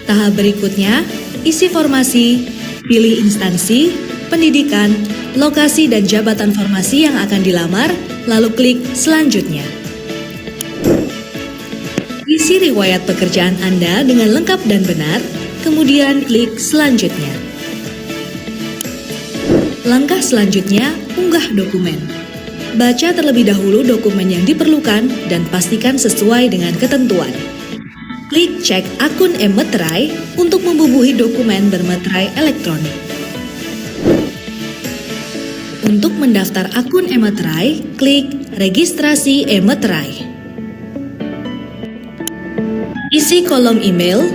Tahap berikutnya, isi formasi, pilih instansi, pendidikan, lokasi dan jabatan formasi yang akan dilamar, lalu klik selanjutnya. Isi riwayat pekerjaan Anda dengan lengkap dan benar, kemudian klik selanjutnya. Langkah selanjutnya, unggah dokumen. Baca terlebih dahulu dokumen yang diperlukan dan pastikan sesuai dengan ketentuan. Klik cek akun e-Meterai untuk membubuhi dokumen bermeterai elektronik. Untuk mendaftar akun e-Meterai, klik registrasi e-Meterai. Isi kolom email,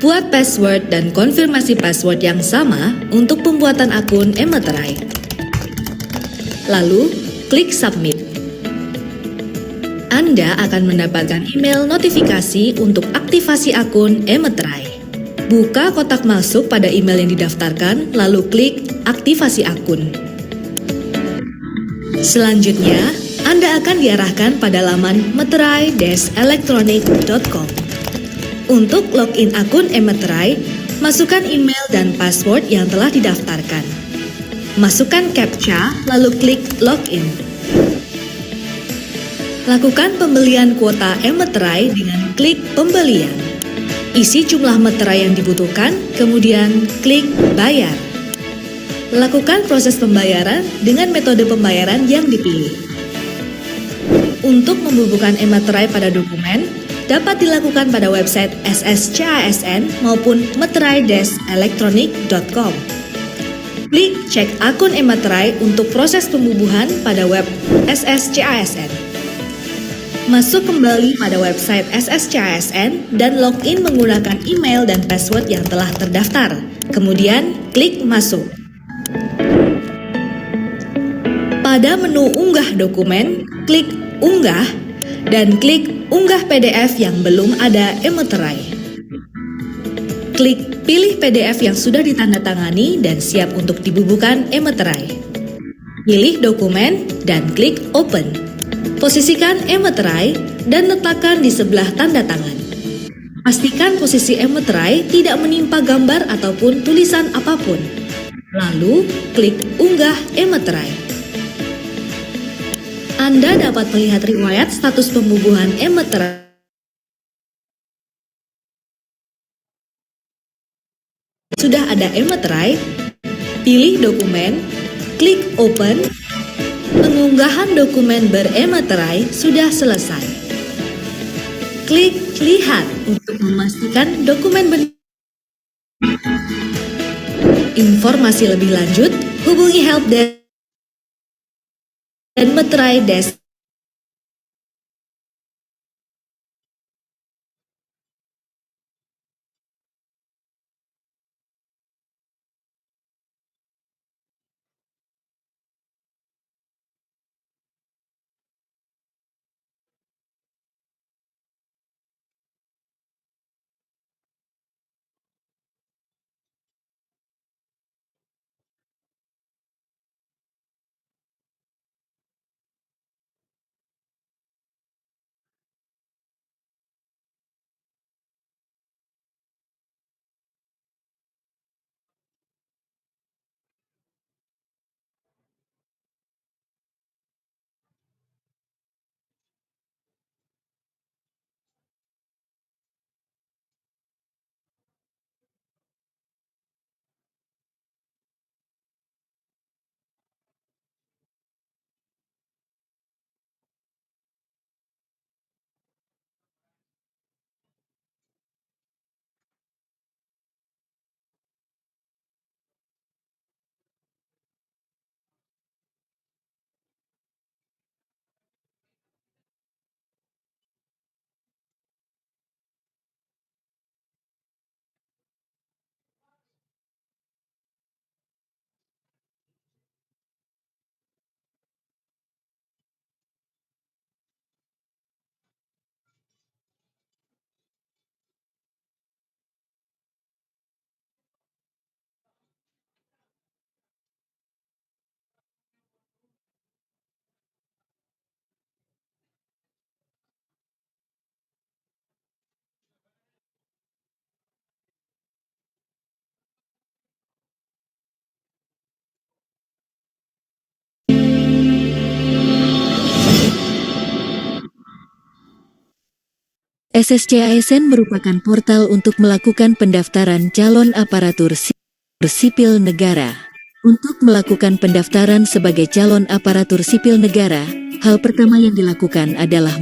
buat password dan konfirmasi password yang sama untuk pembuatan akun e-Meterai. Lalu, klik submit. Anda akan mendapatkan email notifikasi untuk aktivasi akun e-Meterai. Buka kotak masuk pada email yang didaftarkan, lalu klik aktivasi akun. Selanjutnya, Anda akan diarahkan pada laman meterai-elektronik.com. Untuk login akun e-Meterai, masukkan email dan password yang telah didaftarkan. Masukkan CAPTCHA, lalu klik login. Lakukan pembelian kuota e-Meterai dengan klik pembelian. Isi jumlah meterai yang dibutuhkan, kemudian klik bayar. Lakukan proses pembayaran dengan metode pembayaran yang dipilih. Untuk membubuhkan e-Meterai pada dokumen, dapat dilakukan pada website SSCASN maupun meterai-elektronik.com. Klik cek akun e-Meterai untuk proses pembubuhan pada web SSCASN. Masuk kembali pada website SSCASN dan login menggunakan email dan password yang telah terdaftar. Kemudian klik masuk. Pada menu unggah dokumen, klik unggah dan klik unggah PDF yang belum ada e-Meterai. Klik pilih PDF yang sudah ditandatangani dan siap untuk dibubuhkan e-Meterai. Pilih dokumen dan klik open. Posisikan e-Meterai dan letakkan di sebelah tanda tangan. Pastikan posisi e-Meterai tidak menimpa gambar ataupun tulisan apapun. Lalu klik unggah e-Meterai. Anda dapat melihat riwayat status pembubuhan e-Meterai. Sudah ada e-Meterai, pilih dokumen, klik open. Pengunggahan dokumen ber-e-Meterai sudah selesai. Klik lihat untuk memastikan dokumen benar. Informasi lebih lanjut, hubungi helpdesk dan Meterai Desk. SSC-ASN merupakan portal untuk melakukan pendaftaran calon aparatur sipil negara. Untuk melakukan pendaftaran sebagai calon aparatur sipil negara, hal pertama yang dilakukan adalah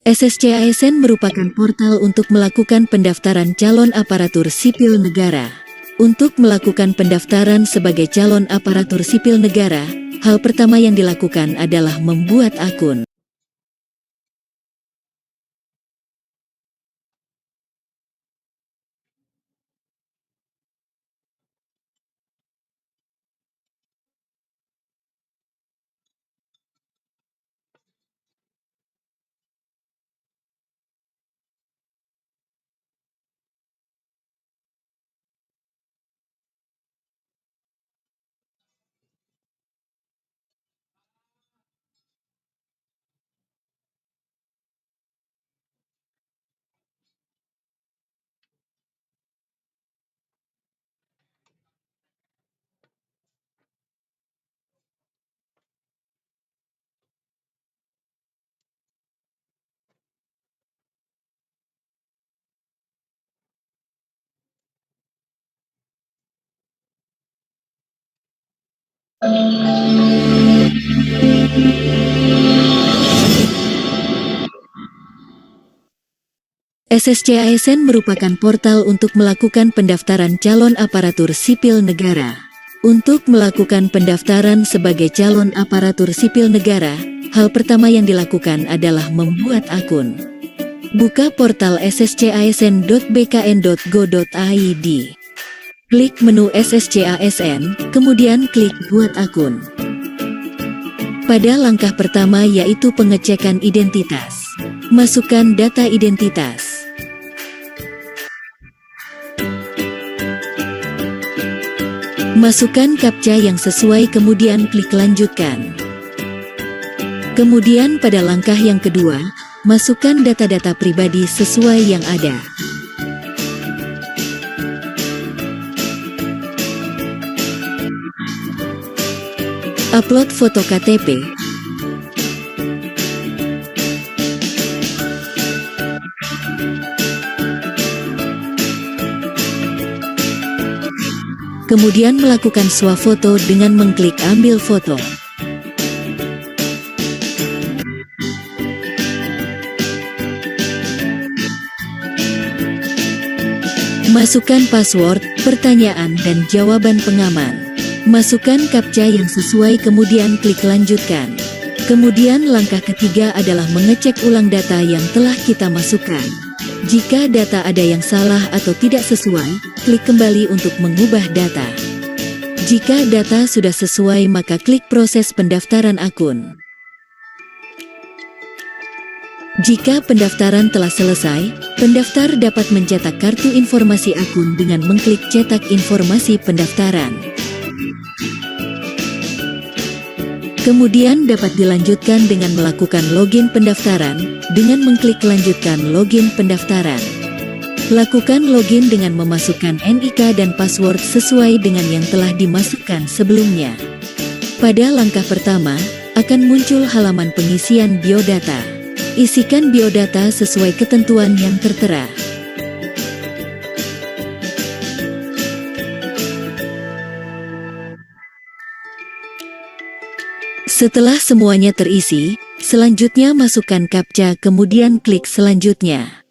SSC-ASN merupakan portal untuk melakukan pendaftaran calon aparatur sipil negara. Untuk melakukan pendaftaran sebagai calon aparatur sipil negara, hal pertama yang dilakukan adalah membuat akun. SSC-ASN merupakan portal untuk melakukan pendaftaran calon aparatur sipil negara. Untuk melakukan pendaftaran sebagai calon aparatur sipil negara, hal pertama yang dilakukan adalah membuat akun. Buka portal sscasn.bkn.go.id. Klik menu SSC-ASN, kemudian klik Buat Akun. Pada langkah pertama yaitu pengecekan identitas. Masukkan data identitas. Masukkan CAPTCHA yang sesuai kemudian klik Lanjutkan. Kemudian pada langkah yang kedua, masukkan data-data pribadi sesuai yang ada. Upload foto KTP. Kemudian melakukan swafoto dengan mengklik Ambil foto. Masukkan password, pertanyaan dan jawaban pengaman. Masukkan CAPTCHA yang sesuai kemudian klik Lanjutkan. Kemudian langkah ketiga adalah mengecek ulang data yang telah kita masukkan. Jika data ada yang salah atau tidak sesuai, klik kembali untuk mengubah data. Jika data sudah sesuai maka klik proses pendaftaran akun. Jika pendaftaran telah selesai, pendaftar dapat mencetak kartu informasi akun dengan mengklik Cetak Informasi Pendaftaran. Kemudian dapat dilanjutkan dengan melakukan login pendaftaran, dengan mengklik Lanjutkan Login Pendaftaran. Lakukan login dengan memasukkan NIK dan password sesuai dengan yang telah dimasukkan sebelumnya. Pada langkah pertama, akan muncul halaman pengisian biodata. Isikan biodata sesuai ketentuan yang tertera. Setelah semuanya terisi, selanjutnya masukkan CAPTCHA kemudian klik Selanjutnya.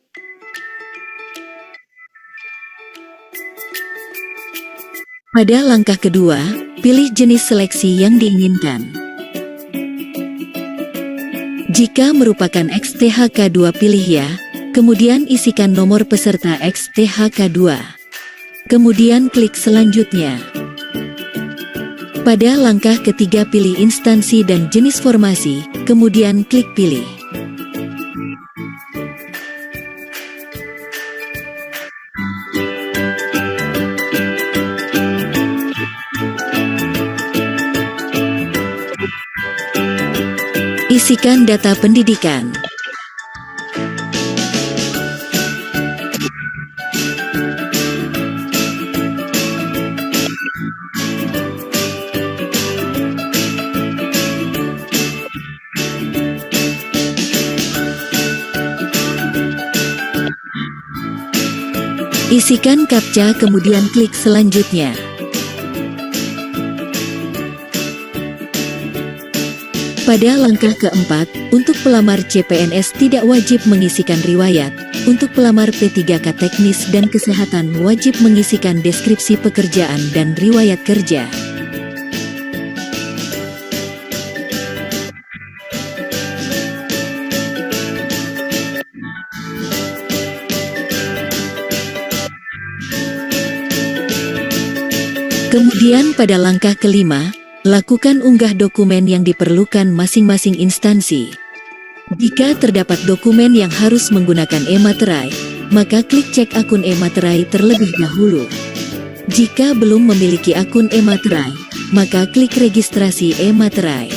Pada langkah kedua, pilih jenis seleksi yang diinginkan. Jika merupakan XTHK2 pilih Ya, kemudian isikan nomor peserta XTHK2. Kemudian klik Selanjutnya. Pada langkah ketiga pilih instansi dan jenis formasi, kemudian klik Pilih. Isikan data pendidikan. Isikan CAPTCHA kemudian klik selanjutnya. Pada langkah keempat, untuk pelamar CPNS tidak wajib mengisikan riwayat. Untuk pelamar P3K teknis dan kesehatan wajib mengisikan deskripsi pekerjaan dan riwayat kerja. Kemudian pada langkah kelima, lakukan unggah dokumen yang diperlukan masing-masing instansi. Jika terdapat dokumen yang harus menggunakan e-materai, maka klik cek akun e-materai terlebih dahulu. Jika belum memiliki akun e-materai, maka klik registrasi e-materai.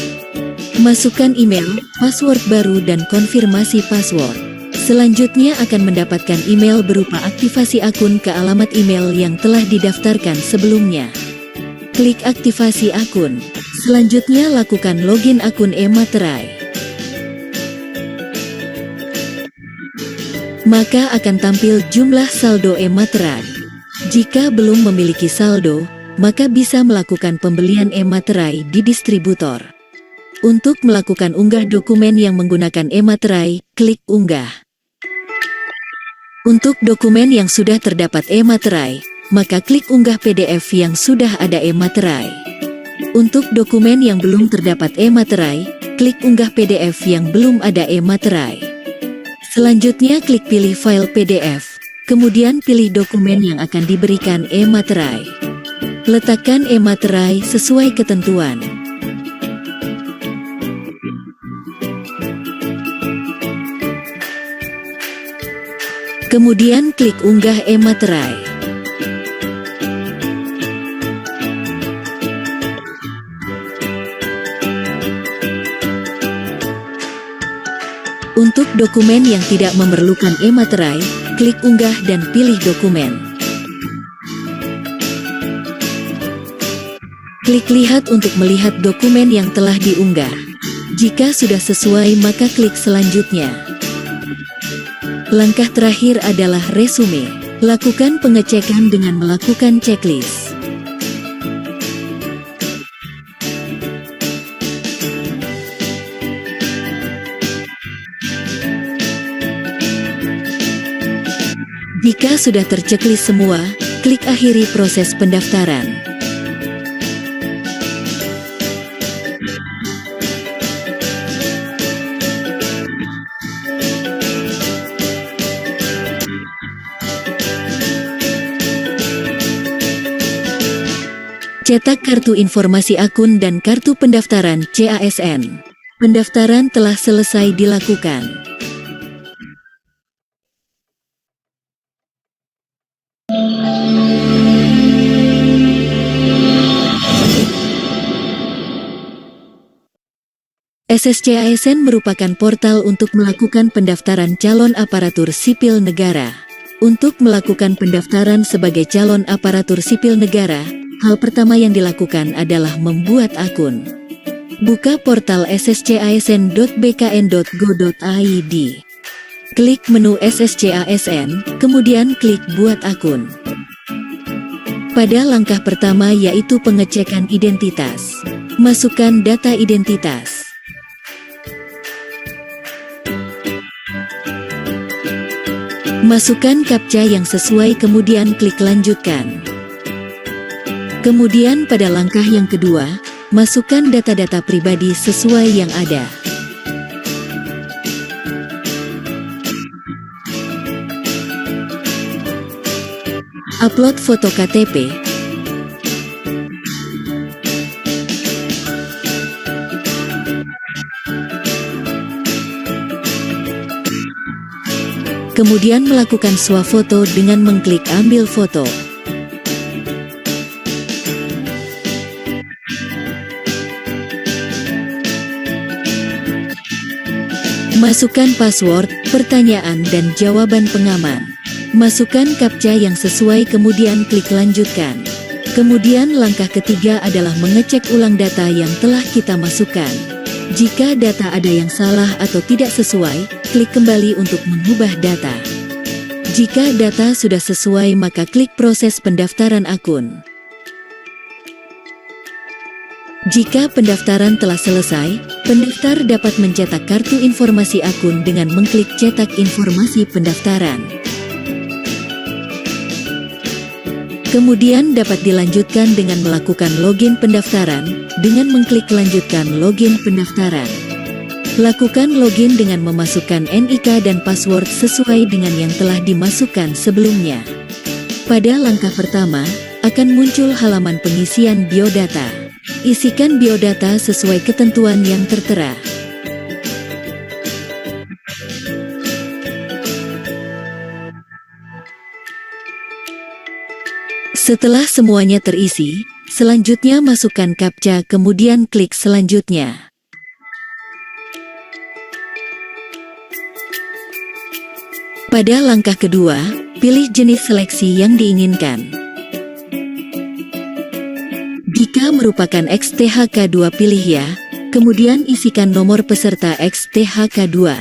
Masukkan email, password baru dan konfirmasi password. Selanjutnya akan mendapatkan email berupa aktivasi akun ke alamat email yang telah didaftarkan sebelumnya. Klik aktivasi akun. Selanjutnya lakukan login akun e-materai. Maka akan tampil jumlah saldo e-materai. Jika belum memiliki saldo, maka bisa melakukan pembelian e-materai di distributor. Untuk melakukan unggah dokumen yang menggunakan e-materai, klik unggah. Untuk dokumen yang sudah terdapat e-materai, maka klik unggah PDF yang sudah ada e-materai. Untuk dokumen yang belum terdapat e-materai, klik unggah PDF yang belum ada e-materai. Selanjutnya klik pilih file PDF, kemudian pilih dokumen yang akan diberikan e-materai. Letakkan e-materai sesuai ketentuan. Kemudian klik unggah e-materai. Untuk dokumen yang tidak memerlukan e-materai, klik unggah dan pilih dokumen. Klik lihat untuk melihat dokumen yang telah diunggah. Jika sudah sesuai maka klik selanjutnya. Langkah terakhir adalah resume. Lakukan pengecekan dengan melakukan checklist. Jika sudah terchecklist semua, klik akhiri proses pendaftaran. Cetak kartu informasi akun dan kartu pendaftaran CASN. Pendaftaran telah selesai dilakukan. SSCASN merupakan portal untuk melakukan pendaftaran calon aparatur sipil negara. Untuk melakukan pendaftaran sebagai calon aparatur sipil negara, hal pertama yang dilakukan adalah membuat akun. Buka portal sscsn.bkn.go.id. Klik menu SSCASN, kemudian klik buat akun. Pada langkah pertama yaitu pengecekan identitas. Masukkan data identitas. Masukkan CAPTCHA yang sesuai kemudian klik lanjutkan. Kemudian pada langkah yang kedua, masukkan data-data pribadi sesuai yang ada. Upload foto KTP. Kemudian melakukan swafoto dengan mengklik ambil foto. Masukkan password, pertanyaan dan jawaban pengaman. Masukkan captcha yang sesuai kemudian klik lanjutkan. Kemudian langkah ketiga adalah mengecek ulang data yang telah kita masukkan. Jika data ada yang salah atau tidak sesuai, klik kembali untuk mengubah data. Jika data sudah sesuai maka klik proses pendaftaran akun. Jika pendaftaran telah selesai, pendaftar dapat mencetak kartu informasi akun dengan mengklik cetak informasi pendaftaran. Kemudian dapat dilanjutkan dengan melakukan login pendaftaran, dengan mengklik lanjutkan login pendaftaran. Lakukan login dengan memasukkan NIK dan password sesuai dengan yang telah dimasukkan sebelumnya. Pada langkah pertama, akan muncul halaman pengisian biodata. Isikan biodata sesuai ketentuan yang tertera. Setelah semuanya terisi, selanjutnya masukkan captcha kemudian klik selanjutnya. Pada langkah kedua, pilih jenis seleksi yang diinginkan. Jika merupakan XTHK2 pilih ya, kemudian isikan nomor peserta XTHK2.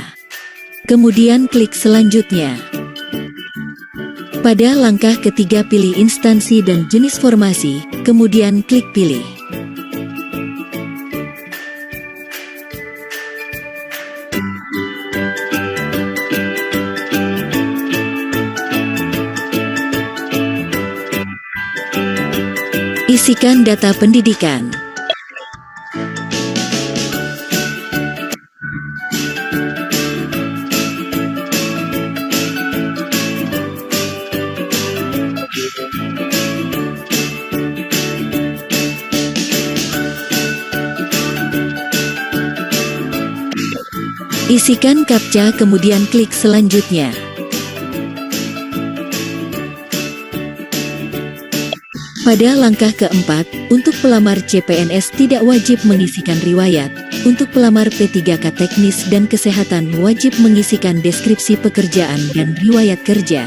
Kemudian klik selanjutnya. Pada langkah ketiga pilih instansi dan jenis formasi, kemudian klik pilih. Isikan data pendidikan. Isikan captcha kemudian klik selanjutnya. Pada langkah keempat, untuk pelamar CPNS tidak wajib mengisikan riwayat. Untuk pelamar P3K teknis dan kesehatan wajib mengisikan deskripsi pekerjaan dan riwayat kerja.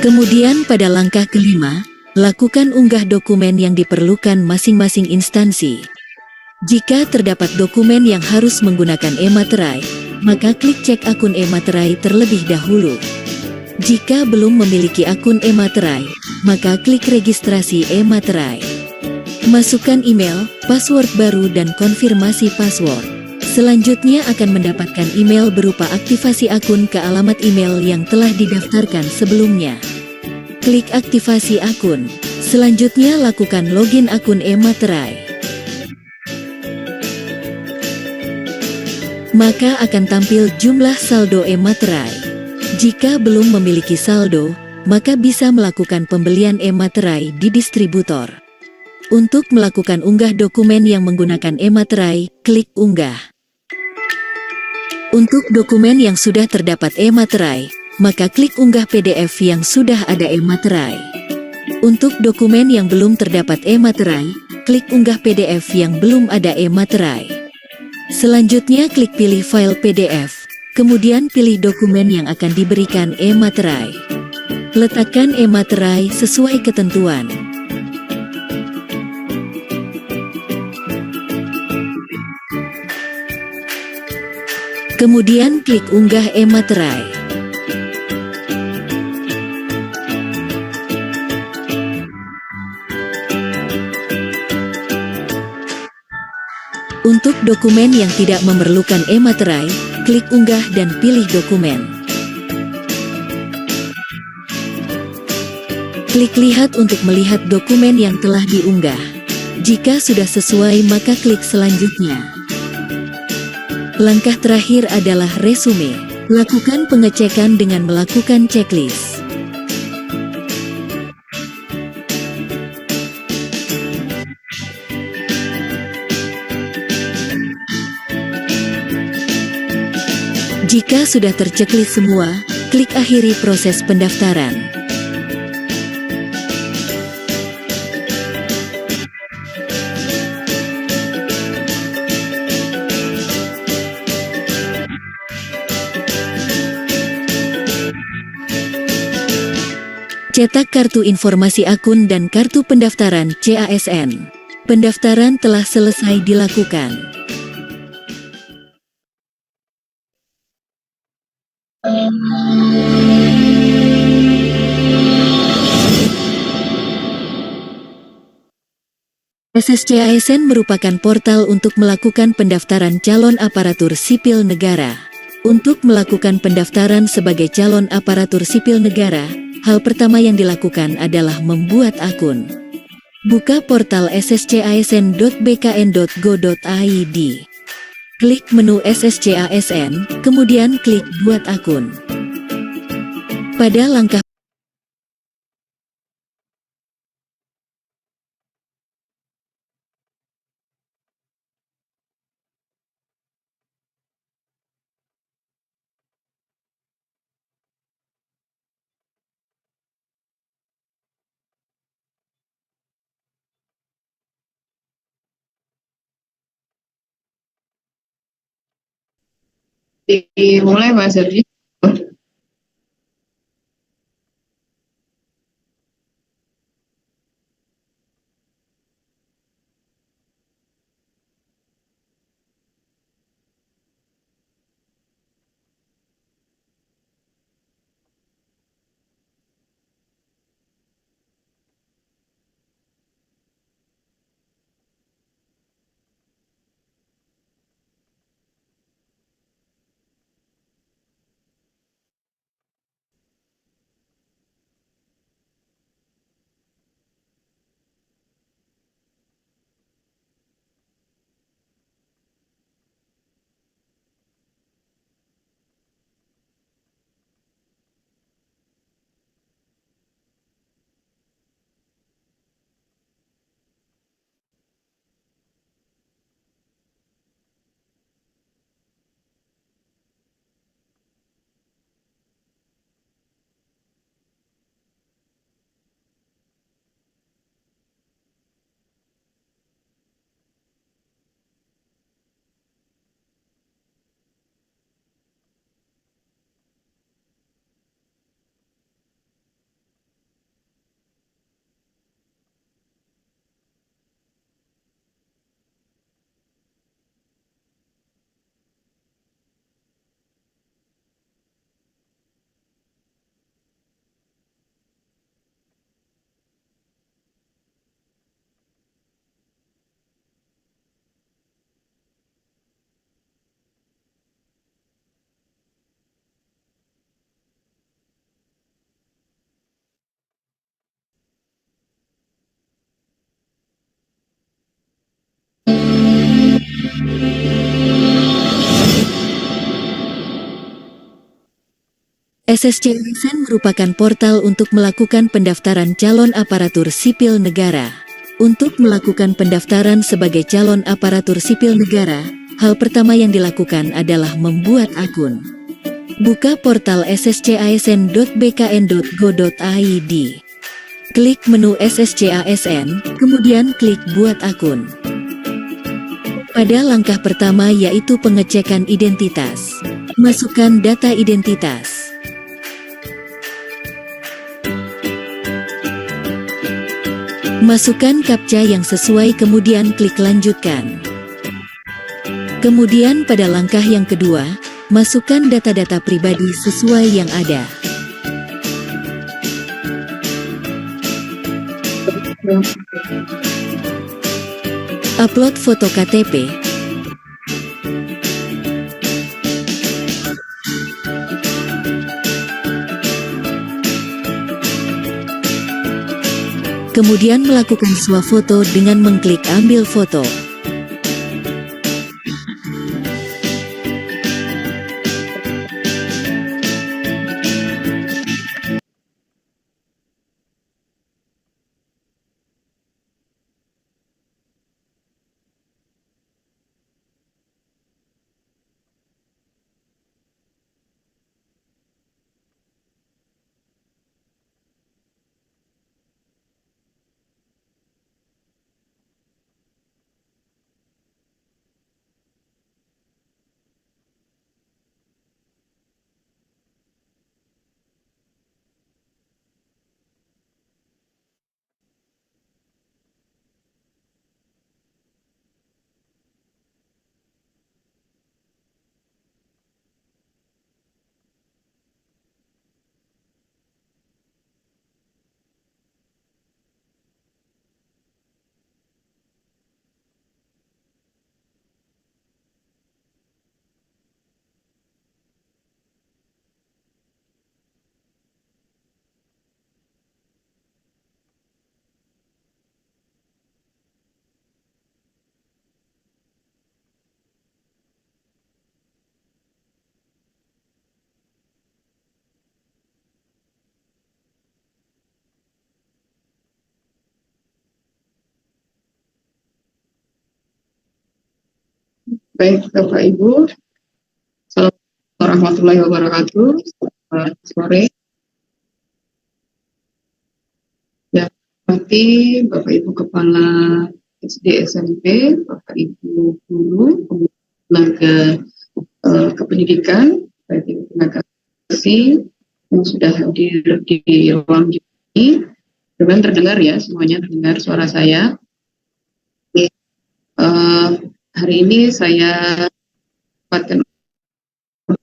Kemudian pada langkah kelima, lakukan unggah dokumen yang diperlukan masing-masing instansi. Jika terdapat dokumen yang harus menggunakan e-materai, maka klik cek akun e-materai terlebih dahulu. Jika belum memiliki akun e-materai, maka klik registrasi e-materai. Masukkan email, password baru dan konfirmasi password. Selanjutnya akan mendapatkan email berupa aktivasi akun ke alamat email yang telah didaftarkan sebelumnya. Klik aktivasi akun. Selanjutnya lakukan login akun e-materai. Maka akan tampil jumlah saldo e-materai. Jika belum memiliki saldo, maka bisa melakukan pembelian e-materai di distributor. Untuk melakukan unggah dokumen yang menggunakan e-materai, klik unggah. Untuk dokumen yang sudah terdapat e-materai, maka klik unggah PDF yang sudah ada e-materai. Untuk dokumen yang belum terdapat e-materai, klik unggah PDF yang belum ada e-materai. Selanjutnya klik pilih file PDF, kemudian pilih dokumen yang akan diberikan e-materai. Letakkan e-materai sesuai ketentuan. Kemudian klik unggah e-materai. Untuk dokumen yang tidak memerlukan e-materai, klik unggah dan pilih dokumen. Klik lihat untuk melihat dokumen yang telah diunggah. Jika sudah sesuai maka klik selanjutnya. Langkah terakhir adalah resume. Lakukan pengecekan dengan melakukan checklist. Jika sudah terceklik semua, klik akhiri proses pendaftaran. Cetak kartu informasi akun dan kartu pendaftaran CASN. Pendaftaran telah selesai dilakukan. SSCASN merupakan portal untuk melakukan pendaftaran calon aparatur sipil negara. Untuk melakukan pendaftaran sebagai calon aparatur sipil negara, hal pertama yang dilakukan adalah membuat akun. Buka portal sscsn.bkn.go.id. Klik menu SSCASN, kemudian klik Buat Akun. Pada langkah Dimulai Mbak Sergi. SSCASN merupakan portal untuk melakukan pendaftaran calon aparatur sipil negara. Untuk melakukan pendaftaran sebagai calon aparatur sipil negara, hal pertama yang dilakukan adalah membuat akun. Buka portal sscsn.bkn.go.id. Klik menu SSCASN, kemudian klik Buat Akun. Pada langkah pertama yaitu pengecekan identitas. Masukkan data identitas. Masukkan CAPTCHA yang sesuai kemudian klik Lanjutkan. Kemudian pada langkah yang kedua, masukkan data-data pribadi sesuai yang ada. Upload foto KTP. Kemudian melakukan swafoto dengan mengklik Ambil foto. Baik, Bapak Ibu, Assalamualaikum warahmatullahi wabarakatuh. Selamat sore. Ya, berarti Bapak Ibu Kepala SD SMP, Bapak Ibu Guru, tenaga kependidikan, baik itu tenaga asing yang sudah hadir di ruang ini, dengan terdengar ya, semuanya terdengar suara saya. Oke, hari ini saya dapatkan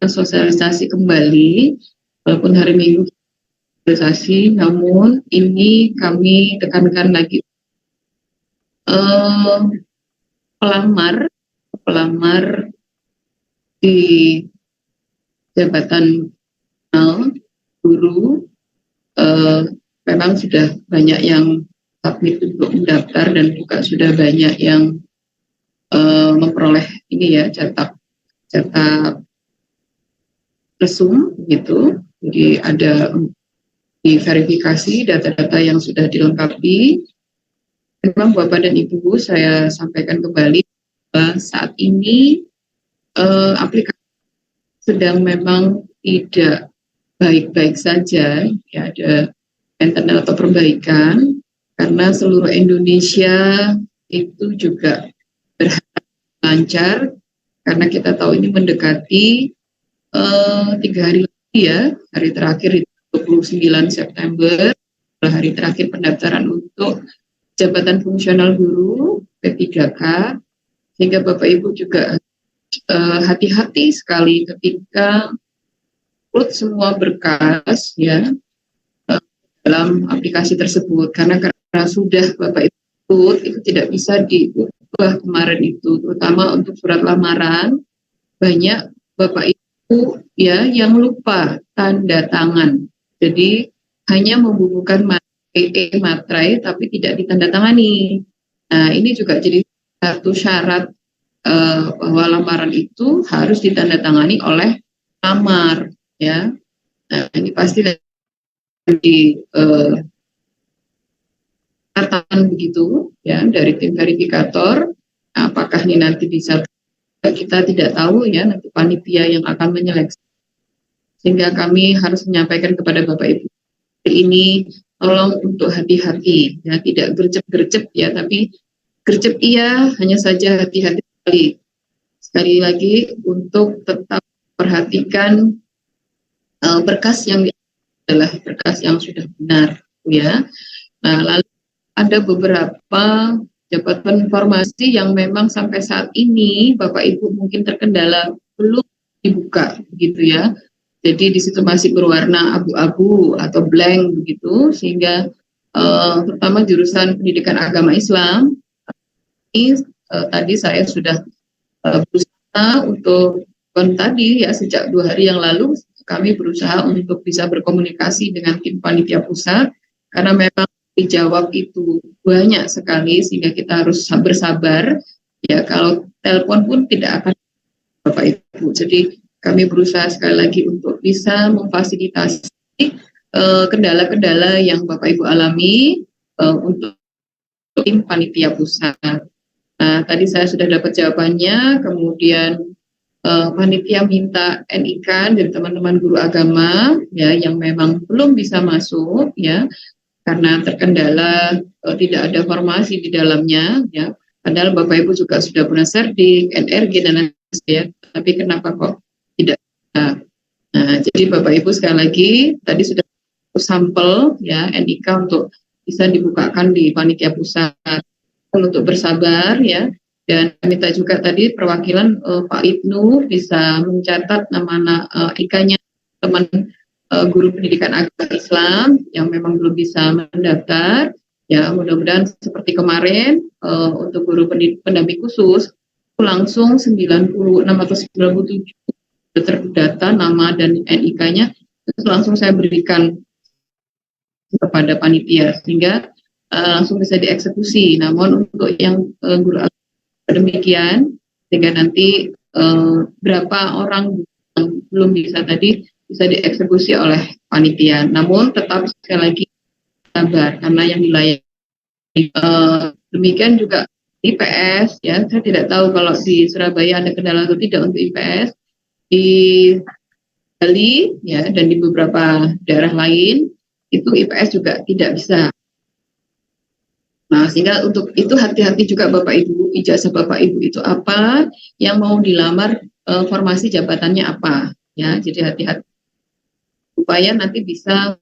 sosialisasi kembali, walaupun hari Minggu sosialisasi, namun ini kami tekankan lagi pelamar di jabatan guru memang sudah banyak yang submit untuk mendaftar dan juga sudah banyak yang memperoleh ini ya cetak resum gitu. Jadi ada diverifikasi data-data yang sudah dilengkapi. Memang Bapak dan Ibu, saya sampaikan kembali bahwa saat ini aplikasi sedang memang tidak baik-baik saja, ya, ada maintenance atau perbaikan, karena seluruh Indonesia itu juga berharap lancar, karena kita tahu ini mendekati 3 hari lagi ya, hari terakhir itu 29 September, hari terakhir pendaftaran untuk jabatan fungsional guru P3K, sehingga Bapak Ibu juga hati-hati sekali ketika upload semua berkas ya dalam aplikasi tersebut, karena sudah Bapak Ibu upload, itu tidak bisa diubah kemarin itu, terutama untuk surat lamaran. Banyak Bapak Ibu ya yang lupa tanda tangan, jadi hanya membubuhkan materai tapi tidak ditandatangani. Nah, ini juga jadi satu syarat bahwa lamaran itu harus ditandatangani oleh pelamar ya. Nah, ini pasti di catatan begitu ya dari tim verifikator. Apakah ini nanti bisa, kita tidak tahu ya, nanti panitia yang akan menyeleksi, sehingga kami harus menyampaikan kepada Bapak Ibu ini, tolong untuk hati-hati ya, tidak gercep-gercep ya, tapi gercep iya, hanya saja hati-hati sekali lagi untuk tetap perhatikan berkas yang adalah berkas yang sudah benar ya. Nah, lalu ada beberapa jabatan informasi yang memang sampai saat ini Bapak Ibu mungkin terkendala belum dibuka begitu ya. Jadi di situ masih berwarna abu-abu atau blank begitu, sehingga terutama jurusan pendidikan agama Islam ini tadi saya sudah berusaha untuk tadi ya, sejak 2 hari yang lalu kami berusaha untuk bisa berkomunikasi dengan tim panitia pusat, karena memang dijawab itu banyak sekali sehingga kita harus bersabar ya, kalau telepon pun tidak akan Bapak Ibu. Jadi kami berusaha sekali lagi untuk bisa memfasilitasi kendala-kendala yang Bapak Ibu alami untuk tim panitia pusat. Nah, tadi saya sudah dapat jawabannya, kemudian panitia minta NIK dari teman-teman guru agama ya yang memang belum bisa masuk ya, karena terkendala tidak ada formasi di dalamnya ya. Padahal Bapak Ibu juga sudah punya Serdik, NRG dan lain sebagainya, tapi kenapa kok tidak bisa? Nah, jadi Bapak Ibu sekali lagi tadi sudah sampel ya NIK untuk bisa dibukakan di panitia pusat, untuk bersabar ya. Dan minta juga tadi perwakilan Pak Ibnu bisa mencatat nama IK-nya teman guru pendidikan agama Islam yang memang belum bisa mendaftar ya. Mudah-mudahan seperti kemarin untuk guru pendamping khusus langsung 96 atau 97 terdata nama dan NIK-nya, langsung saya berikan kepada panitia sehingga langsung bisa dieksekusi. Namun untuk yang guru demikian, sehingga nanti berapa orang yang belum bisa tadi bisa dieksekusi oleh panitia. Namun tetap sekali lagi sabar, karena yang dilayani demikian juga IPS ya, saya tidak tahu kalau di Surabaya ada kendala atau tidak untuk IPS. Di Bali ya dan di beberapa daerah lain itu IPS juga tidak bisa. Nah, sehingga untuk itu hati-hati juga Bapak Ibu, ijazah Bapak Ibu itu apa, yang mau dilamar formasi jabatannya apa, ya. Jadi hati-hati supaya nanti bisa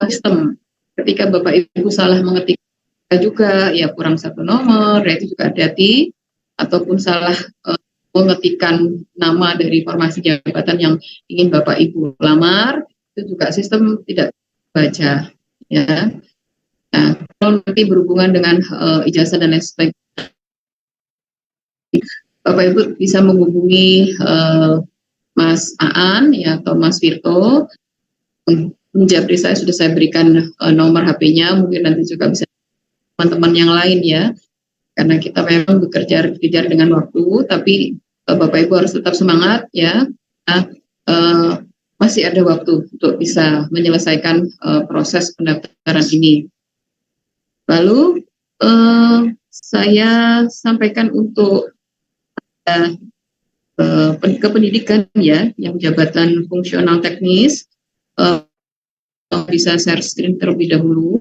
sistem. Ketika Bapak Ibu salah mengetik juga, ya kurang satu nomor, ya itu juga hati-hati, ataupun salah mengetikkan nama dari formasi jabatan yang ingin Bapak Ibu lamar, itu juga sistem tidak baca, ya. Nah, kalau nanti berhubungan dengan ijazah dan lain sebagainya, Bapak Ibu bisa menghubungi Mas Aan ya atau Mas Virto. Menjapri saya sudah saya berikan nomor HP-nya, mungkin nanti juga bisa teman-teman yang lain ya, karena kita memang bekerja dengan waktu, tapi Bapak Ibu harus tetap semangat ya. Nah, masih ada waktu untuk bisa menyelesaikan proses pendaftaran ini. Lalu saya sampaikan untuk kependidikan ya, yang jabatan fungsional teknis, bisa share screen terlebih dahulu.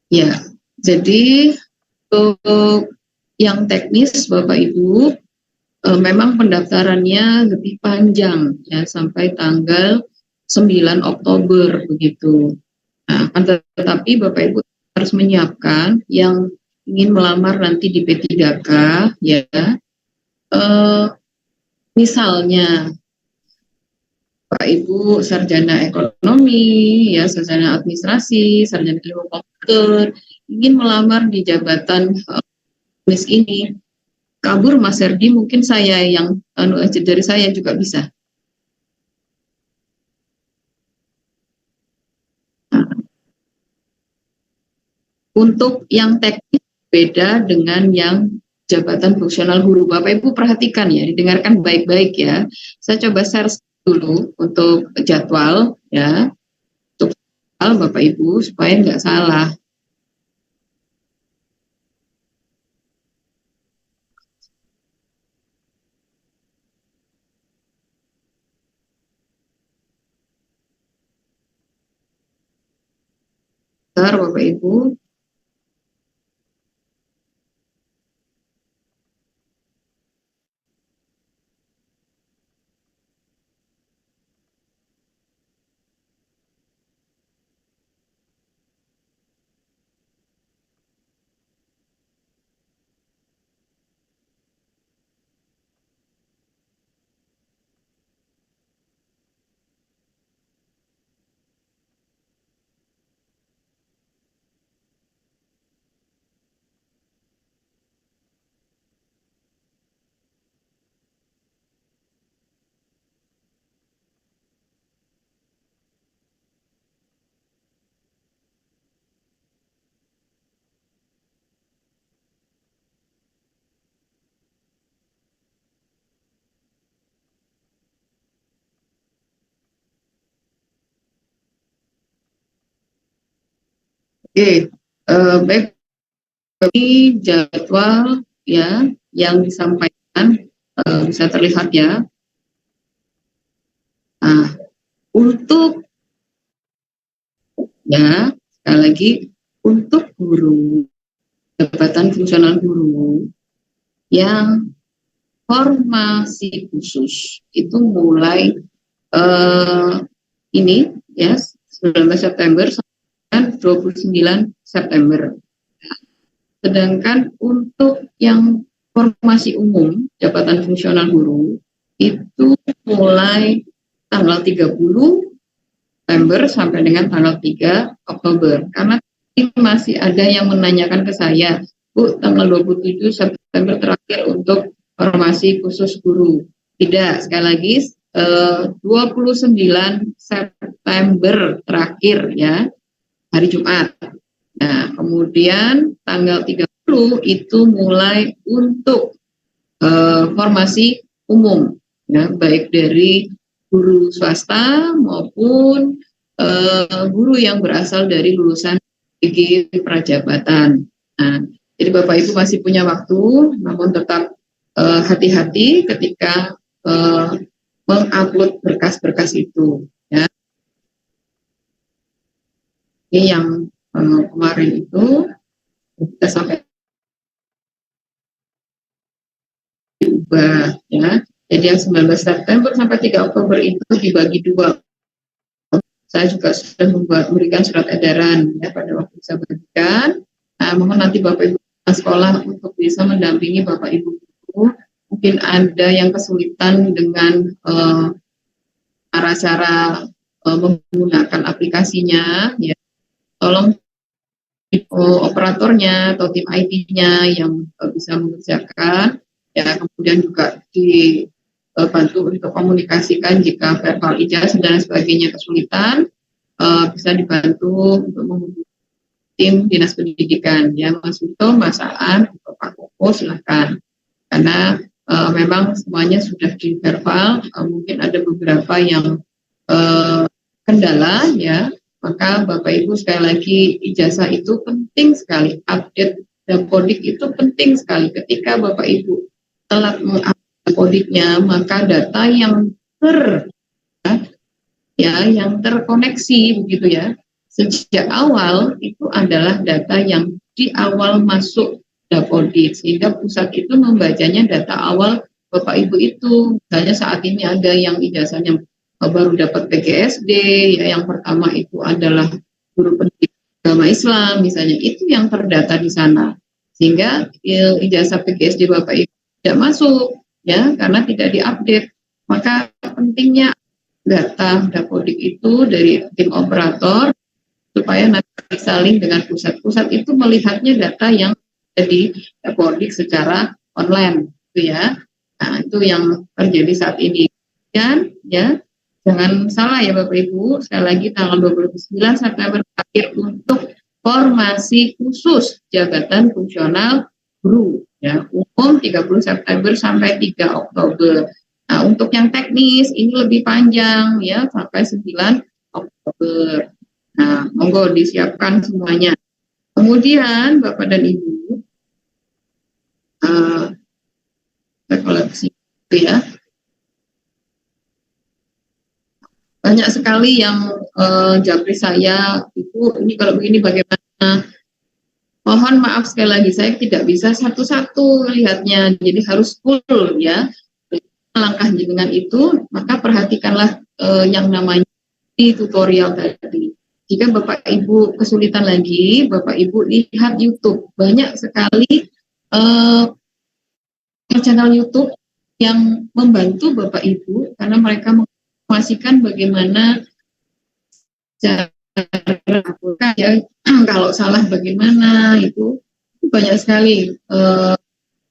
Ya, jadi untuk yang teknis Bapak Ibu, memang pendaftarannya lebih panjang ya, sampai tanggal 9 Oktober begitu. Nah, tetapi Bapak Ibu harus menyiapkan yang ingin melamar nanti di P3K ya, misalnya Bapak Ibu sarjana ekonomi ya, sarjana administrasi, sarjana ilmu komputer, ingin melamar di jabatan teknis ini, kabur Mas Herdi, mungkin saya yang dari saya juga bisa. Untuk yang teknis beda dengan yang jabatan fungsional guru. Bapak Ibu perhatikan ya, didengarkan baik-baik ya. Saya coba share dulu untuk jadwal ya, untuk Bapak Ibu supaya nggak salah. Bentar, Bapak Ibu. Oke, baik, ini jadwal ya yang disampaikan bisa terlihat ya. Nah, untuk ya sekali lagi untuk guru, jabatan fungsional guru yang formasi khusus itu mulai ini ya 19 September sampai 29 September. Sedangkan untuk yang formasi umum jabatan fungsional guru itu mulai tanggal 30 September sampai dengan tanggal 3 Oktober. Karena masih ada yang menanyakan ke saya, Bu, tanggal 27 September terakhir untuk formasi khusus guru. Tidak, sekali lagi 29 September terakhir ya, hari Jumat. Nah, kemudian tanggal 30 itu mulai untuk formasi umum ya, baik dari guru swasta maupun guru yang berasal dari lulusan PG Prajabatan. Nah, jadi Bapak Ibu masih punya waktu, namun tetap hati-hati ketika mengupload berkas-berkas itu. Ya. Ini yang kemarin itu kita sampai diubah, ya. Jadi yang 19 September sampai 3 Oktober itu dibagi dua. Saya juga sudah memberikan surat edaran ya pada waktu saya bagikan. Nah, mohon nanti Bapak Ibu sekolah untuk bisa mendampingi Bapak Ibu guru. Mungkin ada yang kesulitan dengan cara-cara menggunakan aplikasinya, ya. Tolong operatornya atau tim IT-nya yang bisa mengerjakan, ya. Kemudian juga dibantu untuk komunikasikan jika verbal ijazah dan sebagainya kesulitan, bisa dibantu untuk menghubungi tim dinas pendidikan, ya, Mas Vito, Mas Aan, atau Pak Koko, silahkan. Karena memang semuanya sudah di verbal, mungkin ada beberapa yang kendala, ya. Maka Bapak Ibu sekali lagi, ijazah itu penting sekali, update Dapodik itu penting sekali. Ketika Bapak Ibu telat mengupdate Dapodiknya, maka data yang yang terkoneksi begitu ya, sejak awal itu adalah data yang di awal masuk Dapodik, sehingga pusat itu membacanya data awal Bapak Ibu itu. Misalnya saat ini ada yang ijazahnya baru dapat PGSD, ya, yang pertama itu adalah guru pendidikan agama Islam, misalnya, itu yang terdata di sana, sehingga ijazah PGSD Bapak Ibu tidak masuk, ya, karena tidak diupdate. Maka pentingnya data Dapodik itu dari tim operator supaya nanti saling dengan pusat itu melihatnya data yang ada di Dapodik secara online, gitu ya. Nah, itu yang terjadi saat ini. Dan ya, jangan salah ya Bapak Ibu, sekali lagi tanggal 29 September terakhir untuk formasi khusus jabatan fungsional guru, ya, umum 30 September sampai 3 Oktober. Nah, untuk yang teknis ini lebih panjang, ya, sampai 9 Oktober. Nah, monggo disiapkan semuanya. Kemudian Bapak dan Ibu, koleksi ya. Banyak sekali yang japri saya, Ibu, ini kalau begini bagaimana? Mohon maaf sekali lagi, saya tidak bisa satu-satu lihatnya, jadi harus full ya. Langkah dengan itu, maka perhatikanlah yang namanya di tutorial tadi. Jika Bapak Ibu kesulitan lagi, Bapak Ibu lihat YouTube. Banyak sekali channel YouTube yang membantu Bapak Ibu karena mereka menginformasikan bagaimana cara ya, kalau salah bagaimana, itu banyak sekali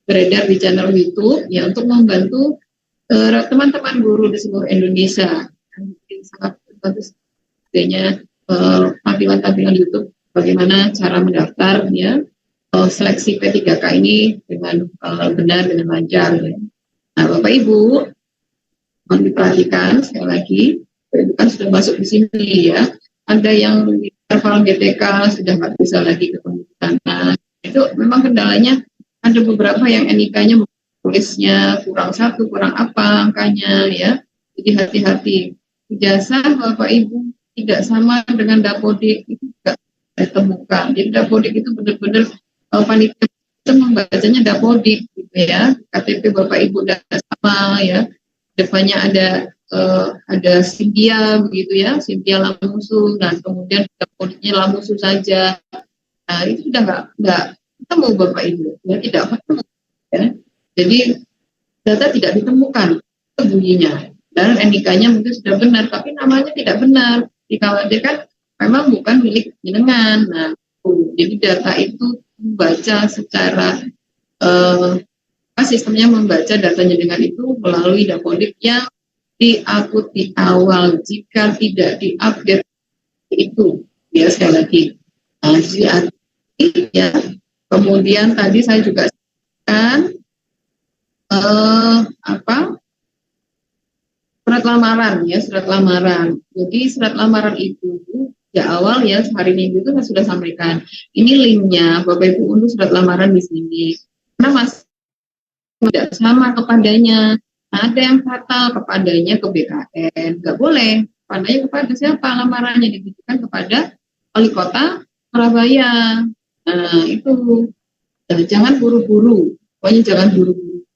beredar di channel YouTube ya untuk membantu teman-teman guru di seluruh Indonesia. Mungkin sangat bagus adanya tampilan-tampilan YouTube bagaimana cara mendaftar ya seleksi P3K ini dengan benar, dengan lancar ya. Nah, Bapak Ibu mohon diperhatikan sekali lagi, Bapak Ibu kan sudah masuk di sini ya. Ada yang di level GTK sudah nggak bisa lagi ketemu sana. Itu memang kendalanya, ada beberapa yang NIK-nya tulisnya kurang satu, kurang apa angkanya ya. Jadi hati-hati. Ijazah Bapak Ibu tidak sama dengan Dapodik, itu juga ditemukan. Jadi Dapodik itu benar-benar panitia itu membacanya Dapodik gitu ya. KTP Bapak Ibu tidak sama ya. Depannya ada Cynthia begitu ya, Cynthia Lamusu, dan kemudian Dapodiknya Lamusu saja. Nah, itu sudah nggak ketemu Bapak Ibu, ya, tidak ketemu ya. Jadi data tidak ditemukan bunyinya. Dan NIK-nya mungkin sudah benar, tapi namanya tidak benar. Dikhawatirkan memang bukan milik jenengan. Nah, jadi data itu membaca secara sistemnya membaca datanya dengan itu melalui Dapodik yang diupload di awal. Jika tidak diupdate itu, ya sekali lagi. Nah, ya. Kemudian tadi saya juga sebutkan surat lamaran ya, surat lamaran. Jadi surat lamaran itu ya awal ya hari Minggu itu saya sudah sampaikan ini linknya Bapak Ibu unduh surat lamaran di sini karena masih tidak sama kepadanya, ada yang fatal kepadanya ke BKN, nggak boleh kepadanya kepada siapa lamarannya ditujukan kepada wali kota Surabaya. Nah itu jangan buru-buru, pokoknya jangan buru-buru,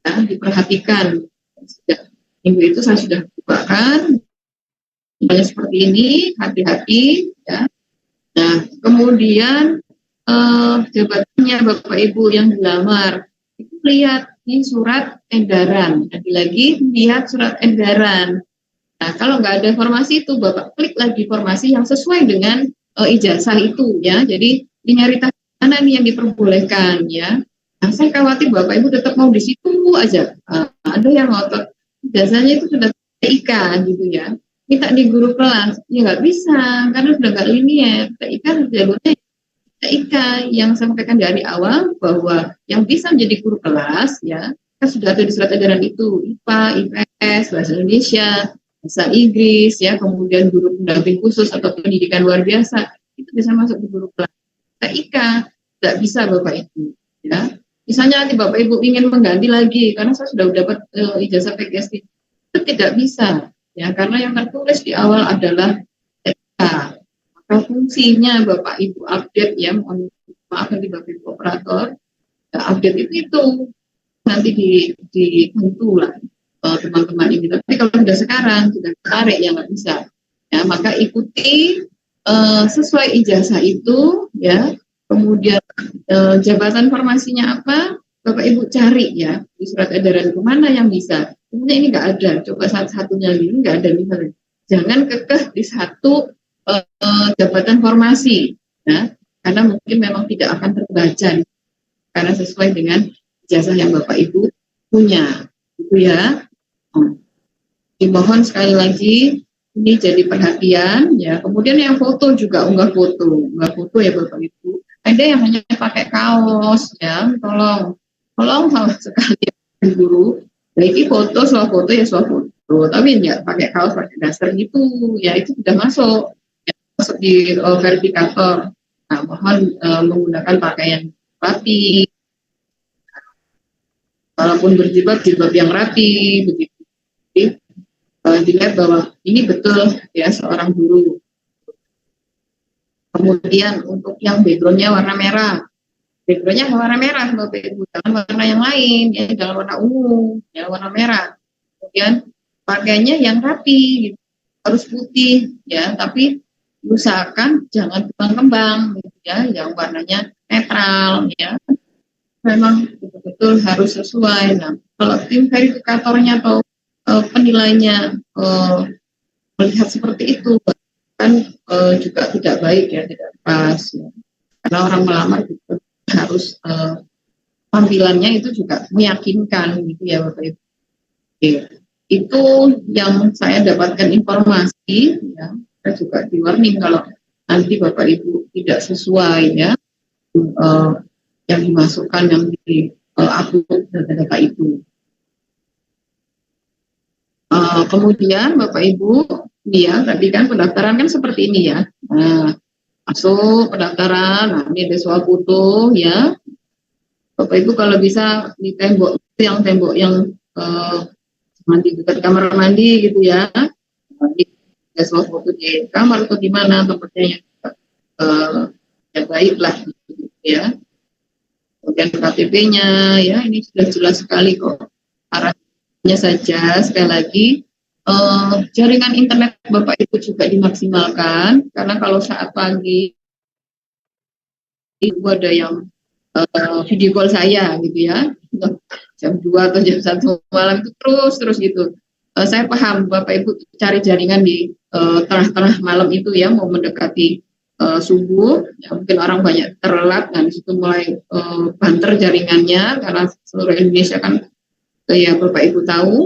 ya, diperhatikan. Minggu itu saya sudah bukakan seperti ini, hati-hati ya. Nah kemudian jabatannya Bapak Ibu yang dilamar itu lihat ini surat edaran, lagi lihat surat edaran. Nah kalau nggak ada informasi itu Bapak klik lagi informasi yang sesuai dengan ijazah itu ya. Jadi nyari mana nih yang diperbolehkan ya. Nah saya khawatir Bapak Ibu tetap mau di situ aja. Ada yang ngotot ijazahnya itu sudah TIK gitu ya. Minta di guru kelas ya nggak bisa karena sudah nggak linear. TIK jalurnya TIK yang saya sampaikan dari awal bahwa yang bisa menjadi guru kelas ya kan sudah ada di surat edaran itu IPA, IPS, bahasa Indonesia, bahasa Inggris ya, kemudian guru pendamping khusus atau pendidikan luar biasa itu bisa masuk di guru kelas. TIK tidak bisa Bapak Ibu ya. Misalnya nanti Bapak Ibu ingin mengganti lagi karena saya sudah dapat ijazah PGSD itu tidak bisa ya karena yang tertulis di awal adalah TIK. Fungsinya Bapak Ibu update ya, mohon maaf nanti Bapak Ibu operator ya, update itu nanti dibantu lah teman-teman ini. Tapi kalau sudah sekarang sudah tarik ya nggak bisa ya, maka ikuti sesuai ijazah itu ya. Kemudian jabatan formasinya apa Bapak Ibu cari ya di surat edaran itu mana yang bisa. Sebenarnya ini nggak ada, coba satu-satunya ini nggak ada misalnya. Jangan kekeh di satu jabatan formasi ya, karena mungkin memang tidak akan terbaca karena sesuai dengan ijazah yang Bapak Ibu punya gitu ya. Dimohon sekali lagi ini jadi perhatian ya. Kemudian yang foto juga unggah foto ya Bapak Ibu. Ada yang hanya pakai kaos ya, tolong sama sekali guru baiki foto ya foto tapi enggak pakai kaos pakai daster gitu ya, itu sudah masuk di verifikator. Nah, mohon menggunakan pakaian rapi, walaupun berjilbab yang rapi begitu. Jadi, dilihat bahwa ini betul ya seorang guru. Kemudian untuk yang backgroundnya warna merah, Bapak Ibu, jangan warna yang lain ya, jangan warna ungu, ya warna merah. Kemudian pakaiannya yang rapi, gitu. Harus putih ya, tapi usahakan jangan kembang-kembang gitu ya, yang warnanya netral ya. Memang betul-betul harus sesuai. Nah, kalau tim verifikatornya atau penilainya melihat seperti itu kan juga tidak baik ya, tidak pas ya. Karena orang melamar juga harus tampilannya itu juga meyakinkan gitu ya Bapak Ibu. Oke. Itu yang saya dapatkan informasi ya. Saya juga di warning kalau nanti Bapak Ibu tidak sesuai ya yang dimasukkan yang di upload data-data itu. Kemudian Bapak Ibu ya tadi kan pendaftaran kan seperti ini ya. Nah, masuk pendaftaran, nah ini ada soal foto ya. Bapak Ibu kalau bisa di tembok yang mandi dekat kamar mandi gitu ya. Ada soal foto di kamar atau di mana tempatnya yang baik lah gitu ya. Kemudian KTP-nya ya ini sudah jelas sekali kok arahnya saja. Sekali lagi jaringan internet Bapak Ibu juga dimaksimalkan karena kalau saat pagi itu ada yang video call saya gitu ya jam 2 atau jam 1 malam itu terus gitu. Saya paham Bapak Ibu cari jaringan di tengah-tengah malam itu ya, mau mendekati subuh ya, mungkin orang banyak terlelap dan disitu mulai banter jaringannya karena seluruh Indonesia kan ya Bapak Ibu tahu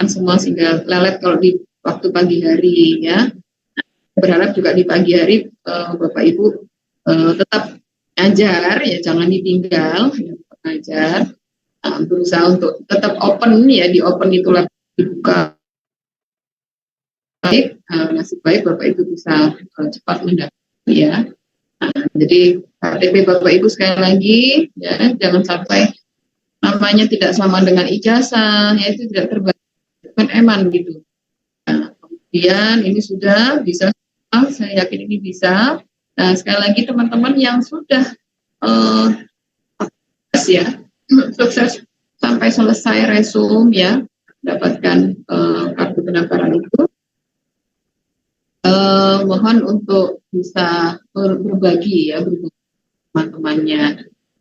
kan semua sehingga lelet kalau di waktu pagi hari ya. Berharap juga di pagi hari Bapak Ibu tetap ngajar ya, jangan ditinggal ya, tetap ngajar, berusaha untuk tetap open ya, di open itu dibuka baik nasib baik Bapak Ibu bisa cepat mendapatkan ya. Jadi KTP Bapak Ibu sekali lagi ya, jangan sampai namanya tidak sama dengan ijazah, ya itu tidak terbukti eman gitu. Nah, kemudian ini sudah bisa, saya yakin ini bisa. Nah, sekali lagi teman-teman yang sudah ya sukses sampai selesai resum ya, dapatkan kartu pendaftaran itu, mohon untuk bisa berbagi ya, berbagi teman-temannya.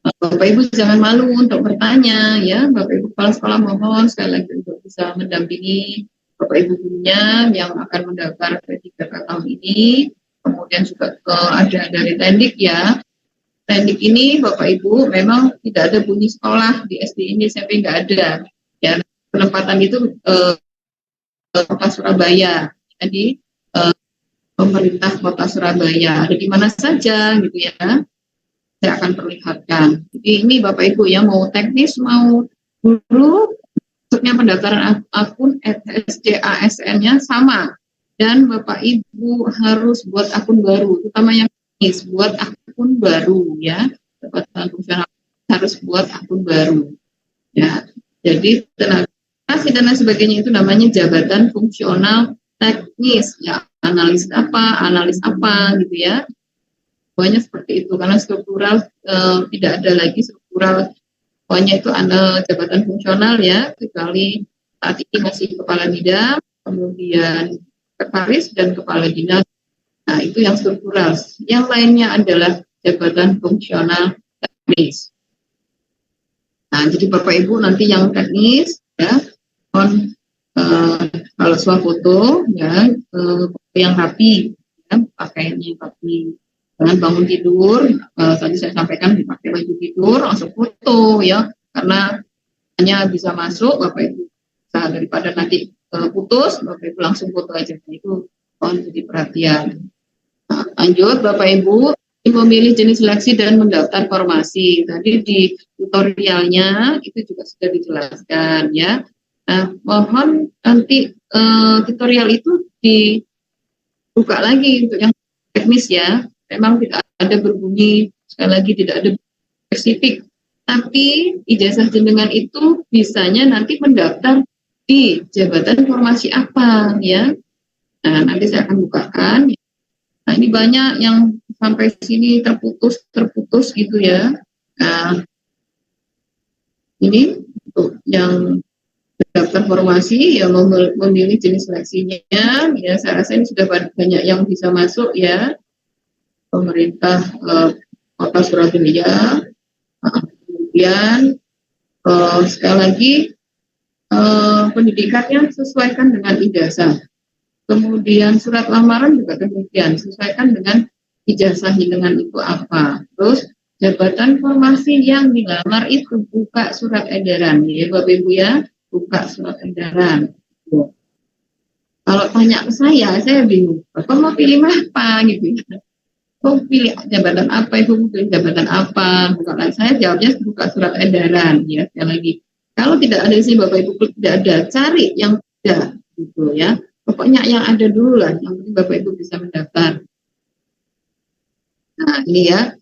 Bapak Ibu jangan malu untuk bertanya ya, Bapak Ibu kepala sekolah mohon sekali lagi untuk bisa mendampingi Bapak Ibu gurunya yang akan mendaftar P3K tahun ini. Kemudian juga ada dari Tendik ya. Tendik ini Bapak Ibu memang tidak ada bunyi sekolah di SD ini, SMP nggak ada. Ya, penempatan itu Kota Surabaya. Jadi pemerintah Kota Surabaya ada di mana saja gitu ya. Saya akan perlihatkan. Jadi ini Bapak Ibu ya, mau teknis mau guru, maksudnya pendaftaran akun SCASN-nya sama. Dan Bapak Ibu harus buat akun baru, terutama yang teknis, buat akun baru ya. Jabatan fungsional harus buat akun baru. Ya. Jadi tenaga kasih dan lain sebagainya itu namanya jabatan fungsional teknis ya. Analis apa gitu ya. Pokoknya seperti itu, karena struktural tidak ada lagi struktural, pokoknya itu ada jabatan fungsional ya, kecuali saat ini masih kepala bidang, kemudian sekretaris dan kepala dinas. Nah itu yang struktural, yang lainnya adalah jabatan fungsional teknis. Nah jadi Bapak Ibu nanti yang teknis ya, kalau swafoto ya, yang rapi ya, pakaiannya rapi. Jangan bangun tidur, tadi saya sampaikan dipakai baju tidur, langsung foto ya, karena hanya bisa masuk, Bapak Ibu bisa daripada nanti putus, Bapak Ibu langsung foto aja, itu mohon jadi perhatian. Nah, lanjut Bapak Ibu, memilih jenis seleksi dan mendaftar formasi. Tadi di tutorialnya itu juga sudah dijelaskan ya. Nah, mohon nanti tutorial itu dibuka lagi untuk yang teknis ya. Memang tidak ada berbunyi, sekali lagi tidak ada spesifik, tapi ijazah jenengan itu bisanya nanti mendaftar di jabatan formasi apa ya. Nah nanti saya akan bukakan. Nah ini banyak yang sampai sini terputus gitu ya. Nah ini untuk yang daftar formasi yang memilih jenis seleksinya ya, saya rasa ini sudah banyak yang bisa masuk ya. Pemerintah Kota Surabaya, kemudian sekali lagi pendidikannya sesuaikan dengan ijazah, kemudian surat lamaran juga demikian, sesuaikan dengan ijazah dengan itu apa. Terus jabatan formasi yang dilamar itu buka surat edaran ya Bapak Ibu ya, buka surat edaran. Kalau tanya ke saya bingung, Bapak mau pilih apa gitu ya. Pilih jabatan apa, Ibu pilih jabatan apa, bukan saya jawabnya buka surat edaran ya. Sekali lagi, kalau tidak ada sih Bapak Ibu tidak ada, cari yang ada gitu ya, pokoknya yang ada dulu lah, yang penting Bapak Ibu bisa mendaftar. Nah ini ya,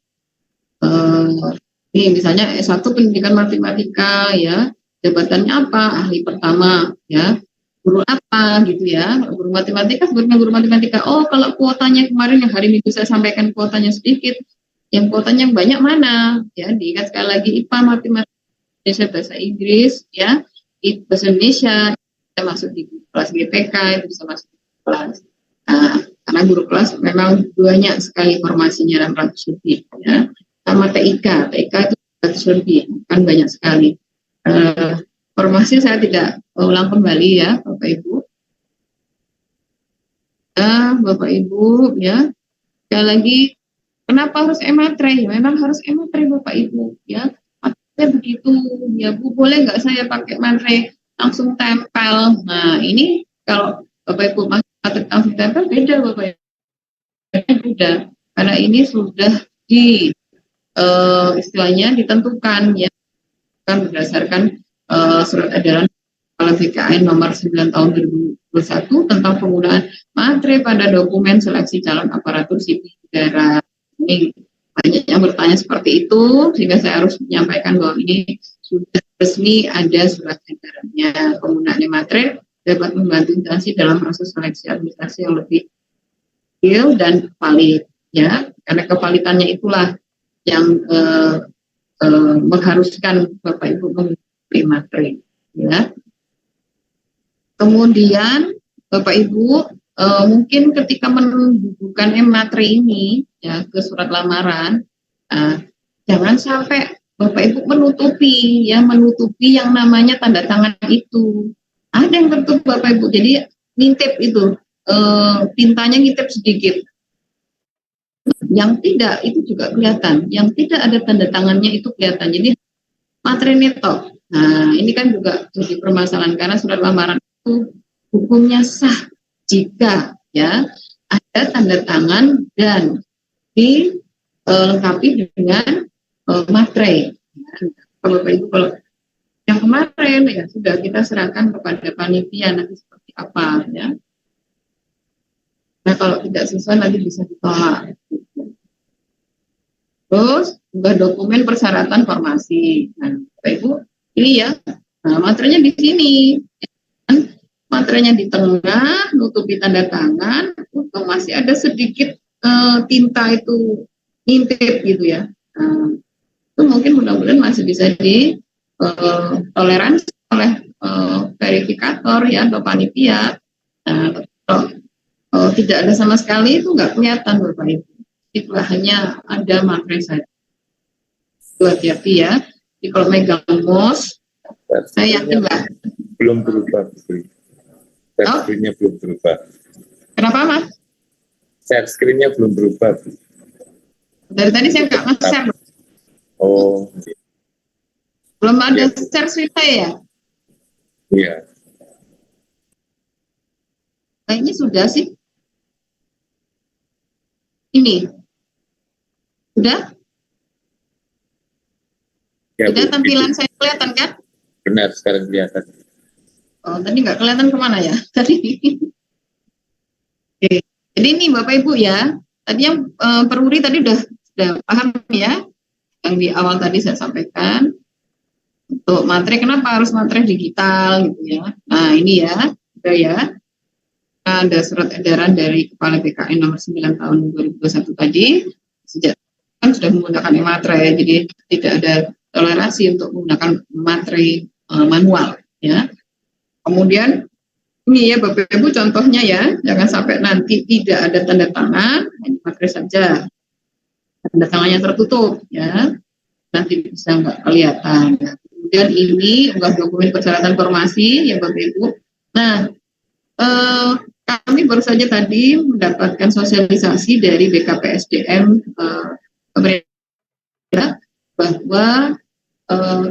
ini misalnya S1 pendidikan matematika ya, jabatannya apa, ahli pertama ya, guru apa gitu ya, guru matematika. Oh kalau kuotanya kemarin yang hari Minggu saya sampaikan kuotanya sedikit, yang kuotanya banyak mana ya, diingat sekali lagi IPA, matematika, bahasa Inggris ya, bahasa Indonesia bisa masuk di kelas GPK, itu bisa masuk di kelas. Nah, karena guru kelas memang banyak sekali formasinya, 600 lebih ya, sama TIK itu 100 lebih, kan banyak sekali. Formasi saya tidak ulang kembali ya Bapak Ibu. Bapak Ibu ya. Sekali lagi, kenapa harus ematre? Ya, memang harus ematre Bapak Ibu ya. Matre begitu ya Bu, boleh nggak saya pakai matre langsung tempel? Nah ini kalau Bapak Ibu matre langsung tempel beda Bapak Ibu. Beda karena ini sudah di istilahnya ditentukan ya, kan berdasarkan surat edaran Kepala BKN nomor 9 tahun 2021 tentang penggunaan materai pada dokumen seleksi calon aparatur sipil negara. Ini banyak yang bertanya seperti itu, sehingga saya harus menyampaikan bahwa ini sudah resmi ada surat edarannya. Penggunaan materai dapat membantu instansi dalam proses seleksi administrasi yang lebih adil dan valid, ya, karena kevalitannya itulah yang mengharuskan Bapak Ibu menggunakan materai, ya. Kemudian Bapak Ibu mungkin ketika mendudukan materai ini ya ke surat lamaran, jangan sampai Bapak Ibu menutupi yang namanya tanda tangan itu. Ada yang tertutup Bapak Ibu, jadi ngintip itu tintanya ngintip sedikit. Yang tidak itu juga kelihatan, yang tidak ada tanda tangannya itu kelihatan. Jadi materai neto. Nah, ini kan juga jadi permasalahan karena surat lamaran itu hukumnya sah jika ya ada tanda tangan dan dilengkapi dengan materai. Kalau Bapak Ibu kalau yang kemarin ya sudah kita serahkan kepada panitia nanti seperti apa ya. Nah kalau tidak sesuai nanti bisa ditolak. Terus juga dokumen persyaratan formasi. Nah Bapak Ibu ini ya, nah materainya di sini. Materainya di tengah, nutupi tanda tangan, untuk masih ada sedikit tinta itu ngintip gitu ya. Itu mungkin mudah-mudahan masih bisa ditoleransi oleh verifikator ya atau panitia. Kalau tidak ada sama sekali itu nggak kelihatan Bapak Ibu. Itu hanya ada materai saja. Itu hati-hati ya. Jadi kalau megang mouse, saya yakin nggak. Belum berubah. Share screen-nya belum berubah. Kenapa Mas? Share screen-nya belum berubah. Dari tadi saya nggak share. Oh. Belum ada share screen saya ya? Iya. Kayaknya sudah sih. Ini. Sudah? Ya, sudah tampilan saya kelihatan kan? Benar, sekarang kelihatan. Oh, tadi nggak kelihatan kemana ya? Tadi. Oke. Jadi ini Bapak Ibu ya. Tadi yang peruri tadi sudah paham ya? Yang di awal tadi saya sampaikan. Untuk materai, kenapa harus materai digital gitu ya? Nah ini ya, udah ya. Ada surat edaran dari Kepala BKN nomor 9 tahun 2021 tadi. Sejak kan sudah menggunakan materai, jadi tidak ada toleransi untuk menggunakan materai manual ya. Kemudian ini ya Bapak Ibu contohnya ya, jangan sampai nanti tidak ada tanda tangan, hanya materai saja. Tanda tangannya tertutup ya, nanti bisa nggak kelihatan. Kemudian ini unggah dokumen persyaratan formasi ya Bapak Ibu. Nah, kami baru saja tadi mendapatkan sosialisasi dari BKPSDM pemerintah bahwa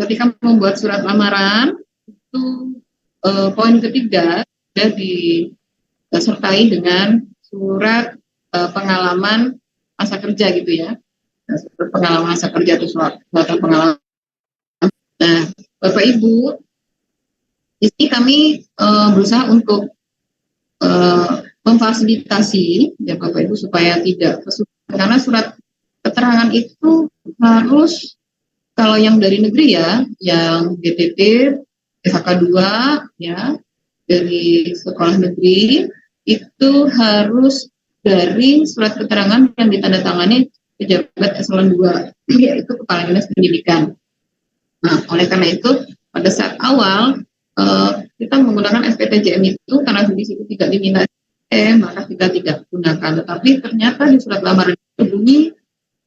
ketika membuat surat lamaran itu poin ketiga sudah disertai dengan surat pengalaman masa kerja gitu ya. Surat pengalaman masa kerja atau surat pengalaman. Nah, Bapak Ibu, di sini kami berusaha untuk memfasilitasi ya Bapak Ibu supaya tidak kesulitan, karena surat keterangan itu harus kalau yang dari negeri ya, yang DTT, SHK 2 ya, dari sekolah negeri itu harus dari surat keterangan yang ditandatangani pejabat eselon 2 yaitu Kepala Dinas Pendidikan. Nah, oleh karena itu pada saat awal kita menggunakan SPTJM itu karena di situ tidak diminta maka kita tidak gunakan. Tetapi ternyata di surat lamaran itu bunyi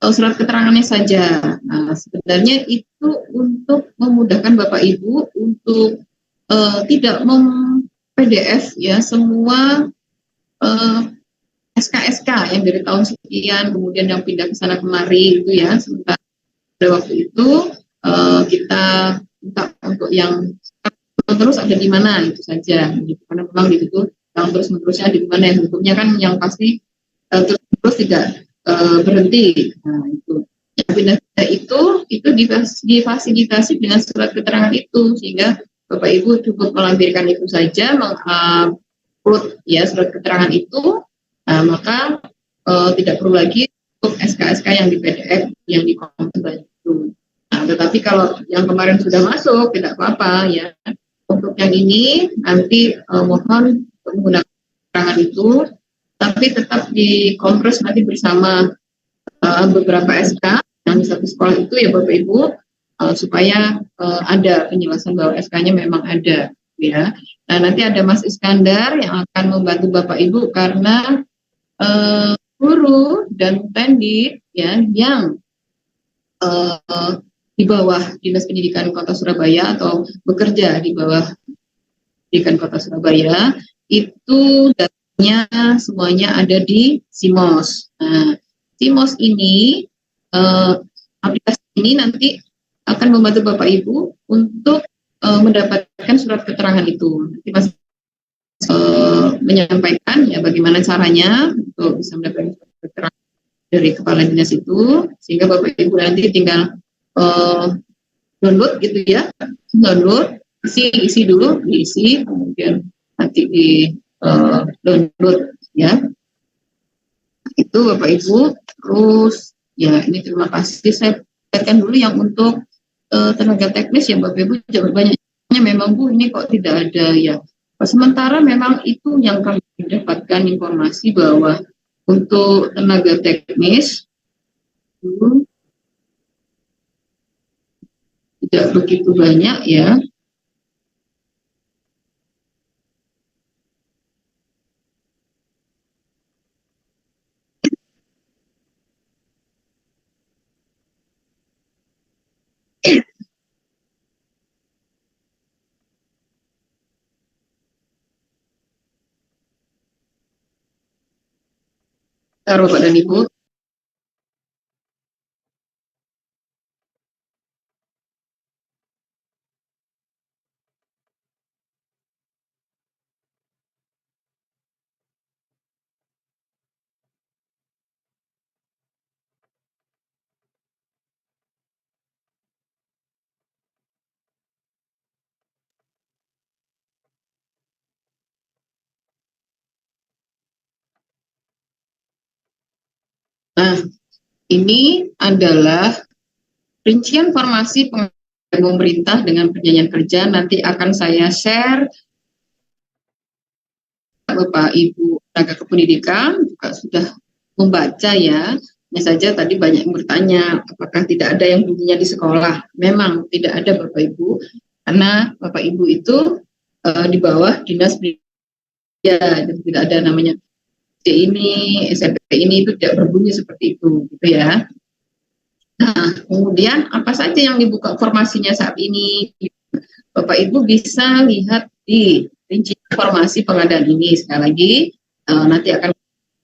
surat keterangannya saja. Nah, sebenarnya itu untuk memudahkan Bapak Ibu untuk tidak PDF ya semua SK-SK yang dari tahun sekian kemudian yang pindah ke sana kemari itu ya. Sementara pada waktu itu kita minta untuk yang terus ada di mana itu saja gitu. Karena memang di situ yang terus menerusnya di mana yang hukumnya kan yang pasti terus tidak berhenti. Nah itu yang pindah itu difasilitasi dengan surat keterangan itu sehingga Bapak Ibu cukup melampirkan itu saja ya surat keterangan itu, maka tidak perlu lagi untuk SK-SK yang di PDF yang di konten itu. Nah, tetapi kalau yang kemarin sudah masuk tidak apa-apa ya. Untuk yang ini nanti mohon menggunakan keterangan itu, tapi tetap dikompres nanti bersama beberapa SK yang di satu sekolah itu ya Bapak Ibu, supaya ada penjelasan bahwa SK-nya memang ada ya. Nah, nanti ada Mas Iskandar yang akan membantu Bapak Ibu karena guru dan pendidik ya yang di bawah Dinas Pendidikan Kota Surabaya atau bekerja di bawah Pendidikan Kota Surabaya itu datanya semuanya ada di SIMOS. Nah, SIMOS ini aplikasi ini nanti akan membantu Bapak Ibu untuk mendapatkan surat keterangan itu. Nanti Mas menyampaikan ya bagaimana caranya untuk bisa mendapatkan surat keterangan dari kepala dinas itu, sehingga Bapak Ibu nanti tinggal download gitu ya, download, isi dulu, diisi, kemudian nanti di download ya. Itu Bapak Ibu. Terus ya ini terima kasih, saya katakan dulu yang untuk tenaga teknis ya Bapak Ibu, banyaknya memang Bu ini kok tidak ada ya. Sementara memang itu yang kami dapatkan informasi bahwa untuk tenaga teknis tidak begitu banyak ya. Bapak dan Ibu. Nah, ini adalah rincian formasi pemerintah dengan perjanjian kerja. Nanti akan saya share Bapak Ibu tenaga kependidikan juga sudah membaca ya. Hanya saja tadi banyak yang bertanya apakah tidak ada yang bunyinya di sekolah. Memang tidak ada Bapak Ibu, karena Bapak Ibu itu di bawah dinas pendidikan, dan tidak ada namanya ini SMP ini itu tidak berbunyi seperti itu gitu ya. Nah, kemudian apa saja yang dibuka formasinya saat ini, Bapak Ibu bisa lihat di rinci informasi pengadaan ini. Sekali lagi nanti akan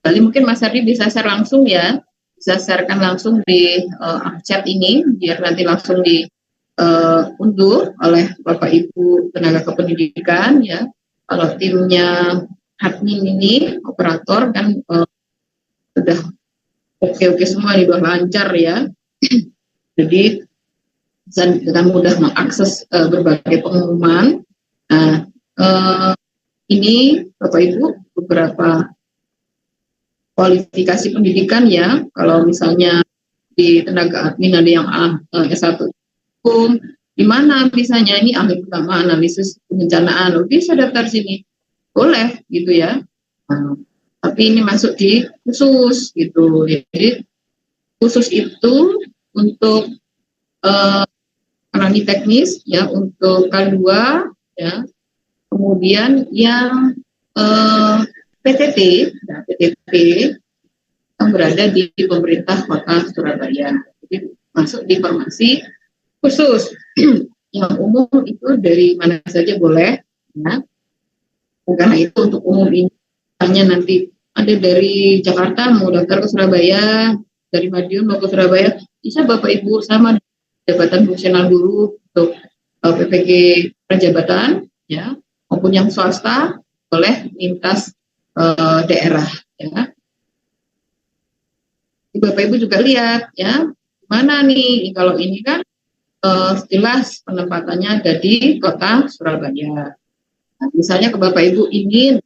kembali, mungkin Mas Ardi bisa share langsung ya, bisa sharekan langsung di chat ini biar nanti langsung diunduh oleh Bapak Ibu tenaga kependidikan ya. Kalau timnya admin ini operator kan sudah oke semua nih, udah lancar ya. Jadi bisa dengan mudah mengakses berbagai pengumuman. Nah, ini Bapak Ibu beberapa kualifikasi pendidikan ya. Kalau misalnya di tenaga admin ada yang S1 hukum, di mana misalnya ini ahli utama analisis perencanaan, bisa daftar sini, boleh gitu ya. Tapi ini masuk di khusus gitu. Jadi khusus itu untuk ekonomi teknis ya, untuk K2 ya. Kemudian yang PTT, nah, PTT yang berada di pemerintah Kota Surabaya. Jadi masuk di formasi khusus. Yang umum itu dari mana saja boleh ya. Karena itu untuk umum ini hanya nanti ada dari Jakarta mau daftar ke Surabaya, dari Madiun mau ke Surabaya, bisa Bapak Ibu sama jabatan fungsional guru untuk PPG prajabatan ya, maupun yang swasta boleh lintas daerah ya. Bapak Ibu juga lihat ya, mana nih kalau ini kan jelas penempatannya ada di Kota Surabaya. Nah, misalnya ke Bapak Ibu ingin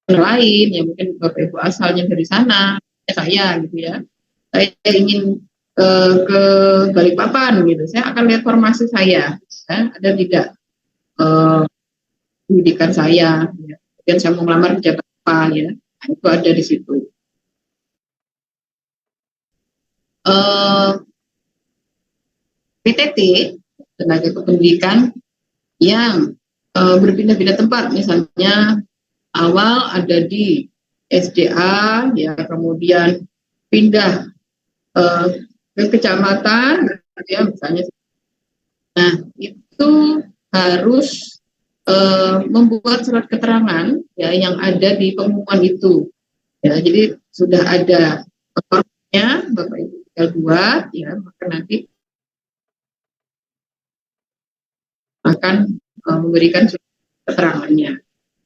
lain ya, mungkin Bapak Ibu asalnya dari sana, saya gitu ya, saya ingin ke Balikpapan gitu, saya akan lihat formasi saya, ya, ada tidak pendidikan saya, ya. Kemudian saya mau melamar pejabat apa ya, nah, itu ada di situ. PTT, tenaga kependidikan yang berpindah-pindah tempat, misalnya awal ada di SDA, ya kemudian pindah ke kecamatan, ya misalnya. Nah itu harus membuat surat keterangan ya yang ada di pengumuman itu. Ya, jadi sudah ada formnya, Bapak Ibu tinggal buat, ya maka nanti akan memberikan surat keterangannya.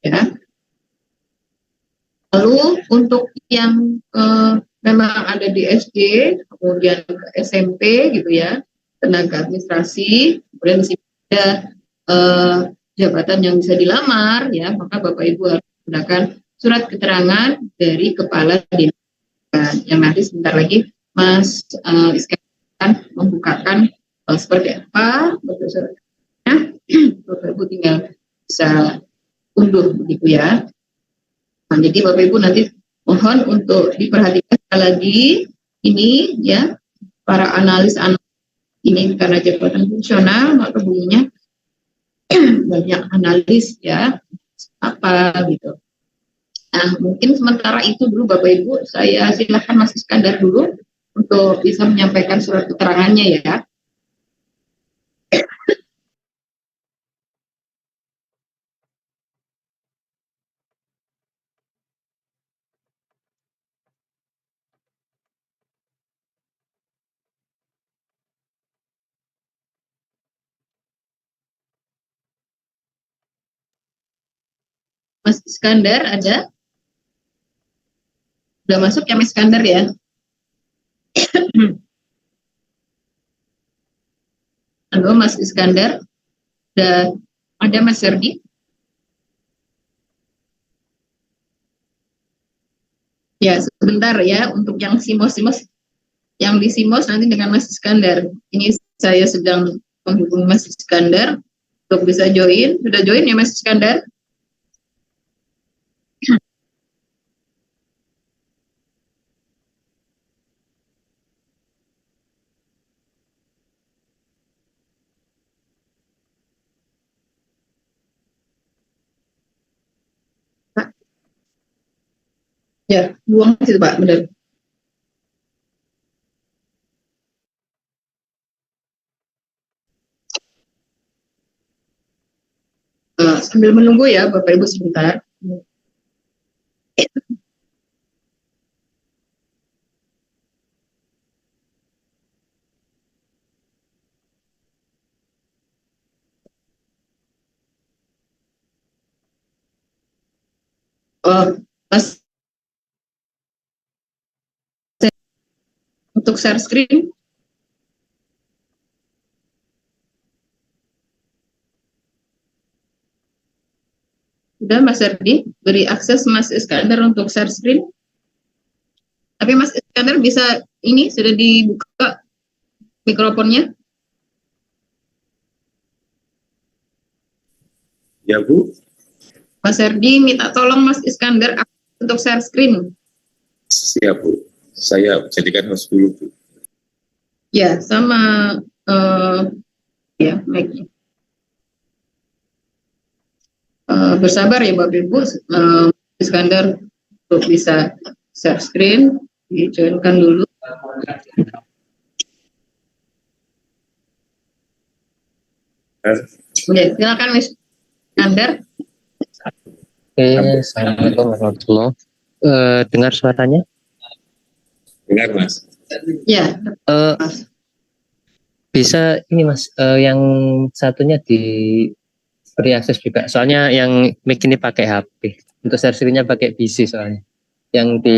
Ya. Lalu untuk yang memang ada di SD, kemudian ke SMP gitu ya, tenaga administrasi, kemudian ada jabatan yang bisa dilamar, ya maka Bapak Ibu harus menggunakan surat keterangan dari kepala dinas yang nanti sebentar lagi Mas Iskandar akan membukakan seperti apa bentuk suratnya. Bapak Ibu tinggal bisa unduh begitu ya. Nah, jadi Bapak Ibu nanti mohon untuk diperhatikan sekali lagi ini ya, para analis ini karena jabatan fungsional maka bunyinya banyak analis ya apa gitu. Nah mungkin sementara itu dulu Bapak Ibu, saya silakan Mas Iskandar dulu untuk bisa menyampaikan surat keterangannya ya. Mas Iskandar ada? Sudah masuk ya Mas Iskandar ya? Halo Mas Iskandar, sudah ada Mas Serdi? Ya sebentar ya, untuk yang simos-simos, yang di simos nanti dengan Mas Iskandar. Ini saya sedang menghubungi Mas Iskandar untuk bisa join. Sudah join ya Mas Iskandar? Ya, buang situ Pak, benar. Sambil menunggu ya Bapak Ibu sebentar. Mas, untuk share screen. Sudah Mas Serdi, beri akses Mas Iskandar untuk share screen. Tapi Mas Iskandar bisa, ini sudah dibuka mikrofonnya. Ya Bu. Mas Serdi minta tolong Mas Iskandar untuk share screen. Siap Bu. Saya jadikan host dulu Bu. Ya, sama ya, mic. Bersabar ya Bapak Ibu, Iskandar untuk bisa share screen, di-joinkan dulu. Ya, silakan Mas Iskandar. Oke, Assalamualaikum warahmatullahi wabarakatuh. Dengar suaranya? Dengar Mas. Ya, Bisa ini Mas, yang satunya diberi akses juga. Soalnya yang mic ini pakai HP. Untuk share screen-nya pakai PC soalnya. Yang di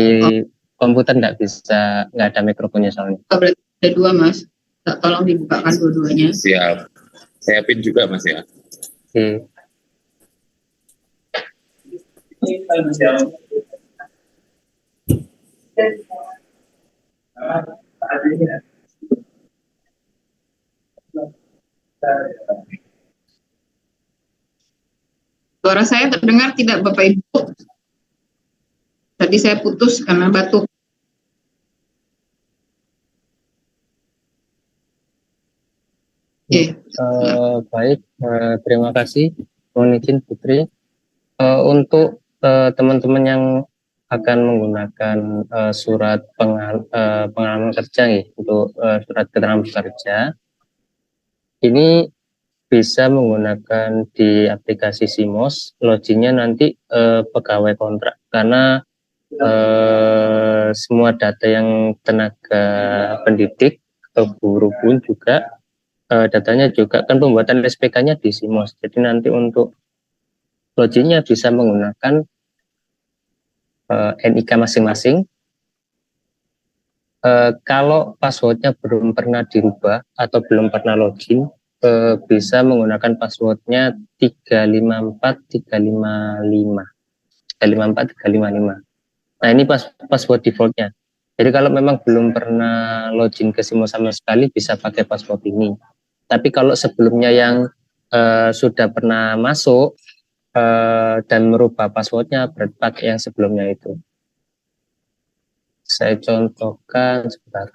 komputer nggak bisa, nggak ada mikrofonnya soalnya. berarti ada dua Mas. Tolong dibukakan dua-duanya. Siap. Saya pin juga Mas ya. Oke. Suara saya terdengar tidak, Bapak Ibu? Tadi saya putus karena batuk. Oke. Baik, terima kasih, mohon izin Putri. Untuk teman-teman yang akan menggunakan surat pengalaman kerja nih, untuk surat keterangan bekerja, ini bisa menggunakan di aplikasi SIMOS, loginnya nanti pegawai kontrak, karena semua data yang tenaga pendidik atau guru pun juga datanya juga kan pembuatan SPK-nya di SIMOS. Jadi nanti untuk loginnya bisa menggunakan NIK masing-masing. Kalau passwordnya belum pernah dirubah atau belum pernah login, bisa menggunakan passwordnya 354355. 354355. Nah, ini password defaultnya. Jadi kalau memang belum pernah login ke SIMOS sama sekali, bisa pakai password ini. Tapi kalau sebelumnya yang sudah pernah masuk dan merubah passwordnya, berarti pakai yang sebelumnya itu. Saya contohkan sebentar.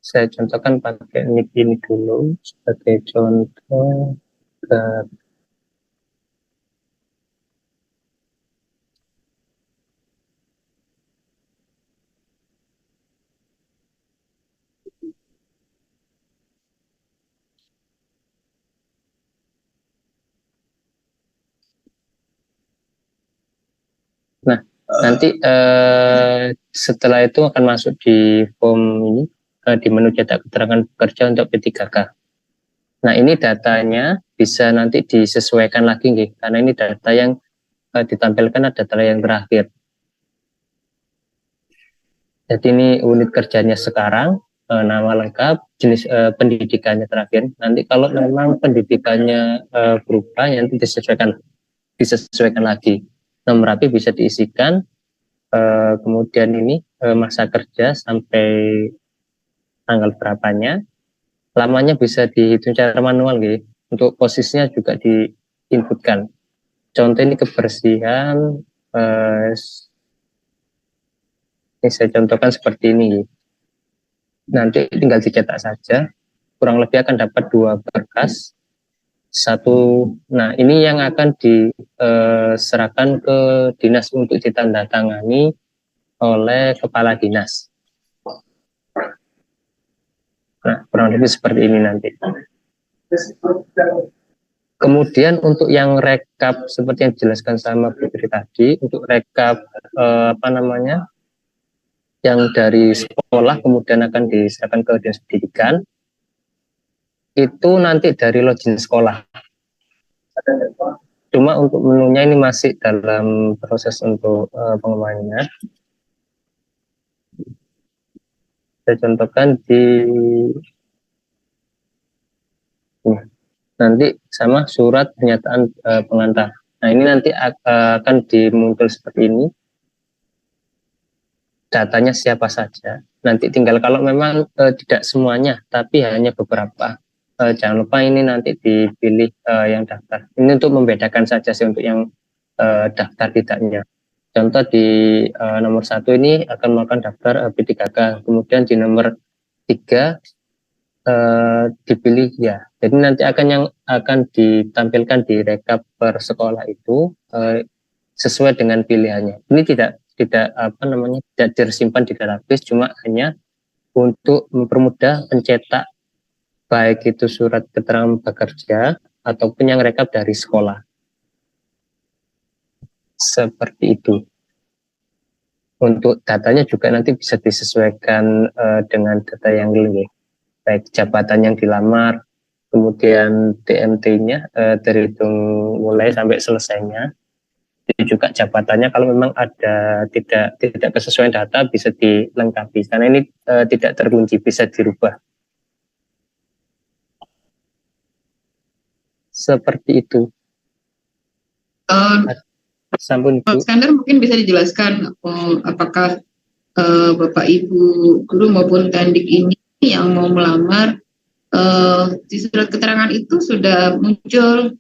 Saya contohkan pakai nick ini dulu sebagai contoh. Nah, nanti setelah itu akan masuk di form ini, di menu cetak keterangan pekerja untuk P3K. Nah, ini datanya bisa nanti disesuaikan lagi, karena ini data yang ditampilkan adalah data yang terakhir. Jadi ini unit kerjanya sekarang, nama lengkap, jenis pendidikannya terakhir. Nanti kalau memang pendidikannya berubah, nanti disesuaikan lagi. Nomor HP bisa diisikan, kemudian ini masa kerja sampai tanggal berapanya, lamanya bisa dihitung secara manual, untuk posisinya juga diinputkan. Contoh ini kebersihan, ini saya contohkan seperti ini. Nanti tinggal dicetak saja, kurang lebih akan dapat 2 berkas. Nah ini yang akan diserahkan ke dinas untuk ditandatangani oleh kepala dinas. Nah, kurang lebih seperti ini nanti. Kemudian untuk yang rekap seperti yang dijelaskan sama Putri tadi, untuk rekap yang dari sekolah kemudian akan diserahkan ke dinas pendidikan, itu nanti dari login sekolah. Cuma untuk menunya ini masih dalam proses untuk pengembangannya. Saya contohkan di nanti sama surat pernyataan pengantar. Nah ini nanti akan dimuncul seperti ini. Datanya siapa saja. Nanti tinggal kalau memang tidak semuanya, tapi hanya beberapa. Jangan lupa ini nanti dipilih yang daftar. Ini untuk membedakan saja sih untuk yang daftar tidaknya. Contoh di nomor 1 ini akan melakukan daftar P3K. Kemudian di nomor 3 dipilih ya. Jadi nanti yang akan ditampilkan di rekap per sekolah itu sesuai dengan pilihannya. Ini tidak tersimpan di database, cuma hanya untuk mempermudah pencetak baik itu surat keterangan pekerja ataupun yang rekap dari sekolah. Seperti itu. Untuk datanya juga nanti bisa disesuaikan dengan data yang lain, baik jabatan yang dilamar, kemudian TMT-nya terhitung mulai sampai selesainya, itu juga jabatannya kalau memang ada tidak kesesuaian data bisa dilengkapi karena ini tidak terkunci, bisa dirubah. Seperti itu. Sampun Bu. Iskandar mungkin bisa dijelaskan apakah Bapak Ibu guru maupun Tendik ini yang mau melamar di surat keterangan itu sudah muncul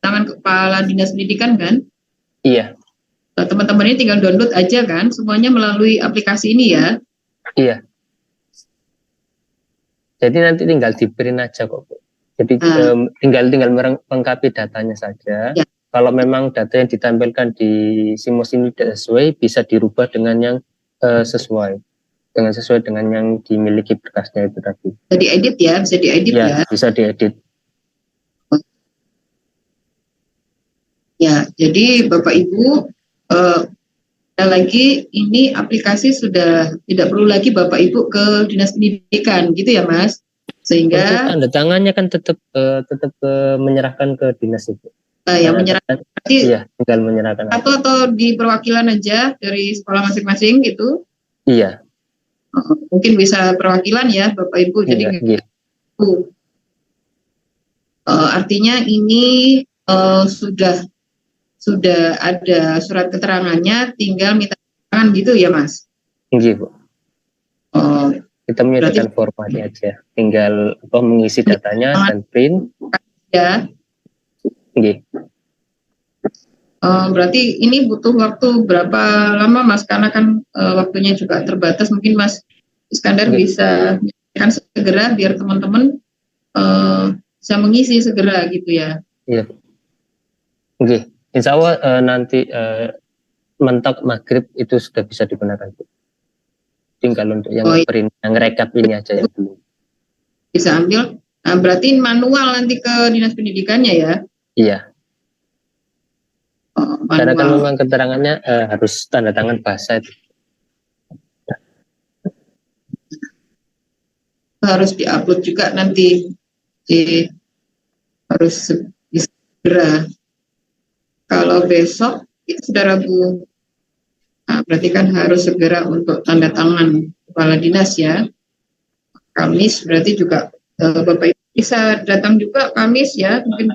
tangan kepala dinas pendidikan kan? Iya. Teman-teman ini tinggal download aja kan? Semuanya melalui aplikasi ini ya? Iya. Jadi nanti tinggal di-print aja kok Bu. Jadi tinggal melengkapi datanya saja. Ya. Kalau memang data yang ditampilkan di SIMOS ini tidak sesuai, bisa dirubah dengan yang sesuai dengan yang dimiliki berkasnya itu tadi. Bisa diedit ya, bisa diedit ya. Bisa diedit. Ya, jadi Bapak Ibu, lagi ini aplikasi sudah tidak perlu lagi Bapak Ibu ke dinas pendidikan, gitu ya Mas? Sehingga tanda tangannya kan tetap menyerahkan ke dinas itu. Yang menyerahkan berarti tinggal menyerahkan atau di perwakilan aja dari sekolah masing-masing gitu. Iya. Mungkin bisa perwakilan ya Bapak Ibu. Jadi artinya ini sudah ada surat keterangannya, tinggal minta tangan gitu ya Mas? Iya Bu. Kita menyediakan formatnya aja, tinggal mengisi datanya dan print. Ya. Iya. Berarti ini butuh waktu berapa lama Mas? Karena kan waktunya juga terbatas. Mungkin Mas Iskandar bisa menyampaikan segera biar teman-teman bisa mengisi segera gitu ya. Iya. Oke. Insya Allah nanti mentok maghrib itu sudah bisa digunakan. Tinggal untuk yang print, yang rekap ini aja yang belum. Bisa ambil. Nah, berarti manual nanti ke dinas pendidikannya ya? Iya. Karena kan memang keterangannya harus tanda tangan bahasa itu. Harus diupload juga nanti. Harus segera. Kalau besok itu sudah Rabu. Nah, berarti kan harus segera untuk tanda tangan kepala dinas ya. Kamis berarti juga Bapak Ibu bisa datang juga Kamis ya. Mungkin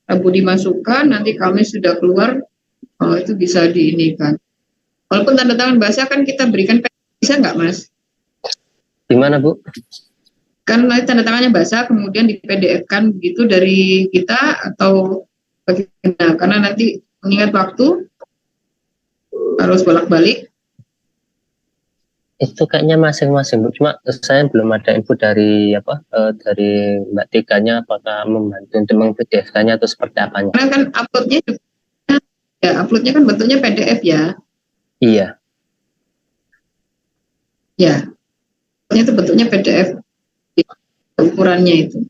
Rabu dimasukkan, nanti Kamis sudah keluar, itu bisa diinikan. Walaupun tanda tangan bahasa kan kita berikan, bisa nggak Mas? Gimana Bu? Kan nanti tanda tangannya bahasa, kemudian di PDF-kan begitu dari kita atau bagaimana? Karena nanti mengingat waktu, harus bolak-balik. Itu kayaknya masing-masing Bu. Cuma saya belum ada info dari dari Mbak Tika-nya apakah membantu untuk meng-PDF-kannya atau seperti apanya. Karena kan uploadnya kan bentuknya PDF ya. Iya. Ya. Itu bentuknya PDF ukurannya itu.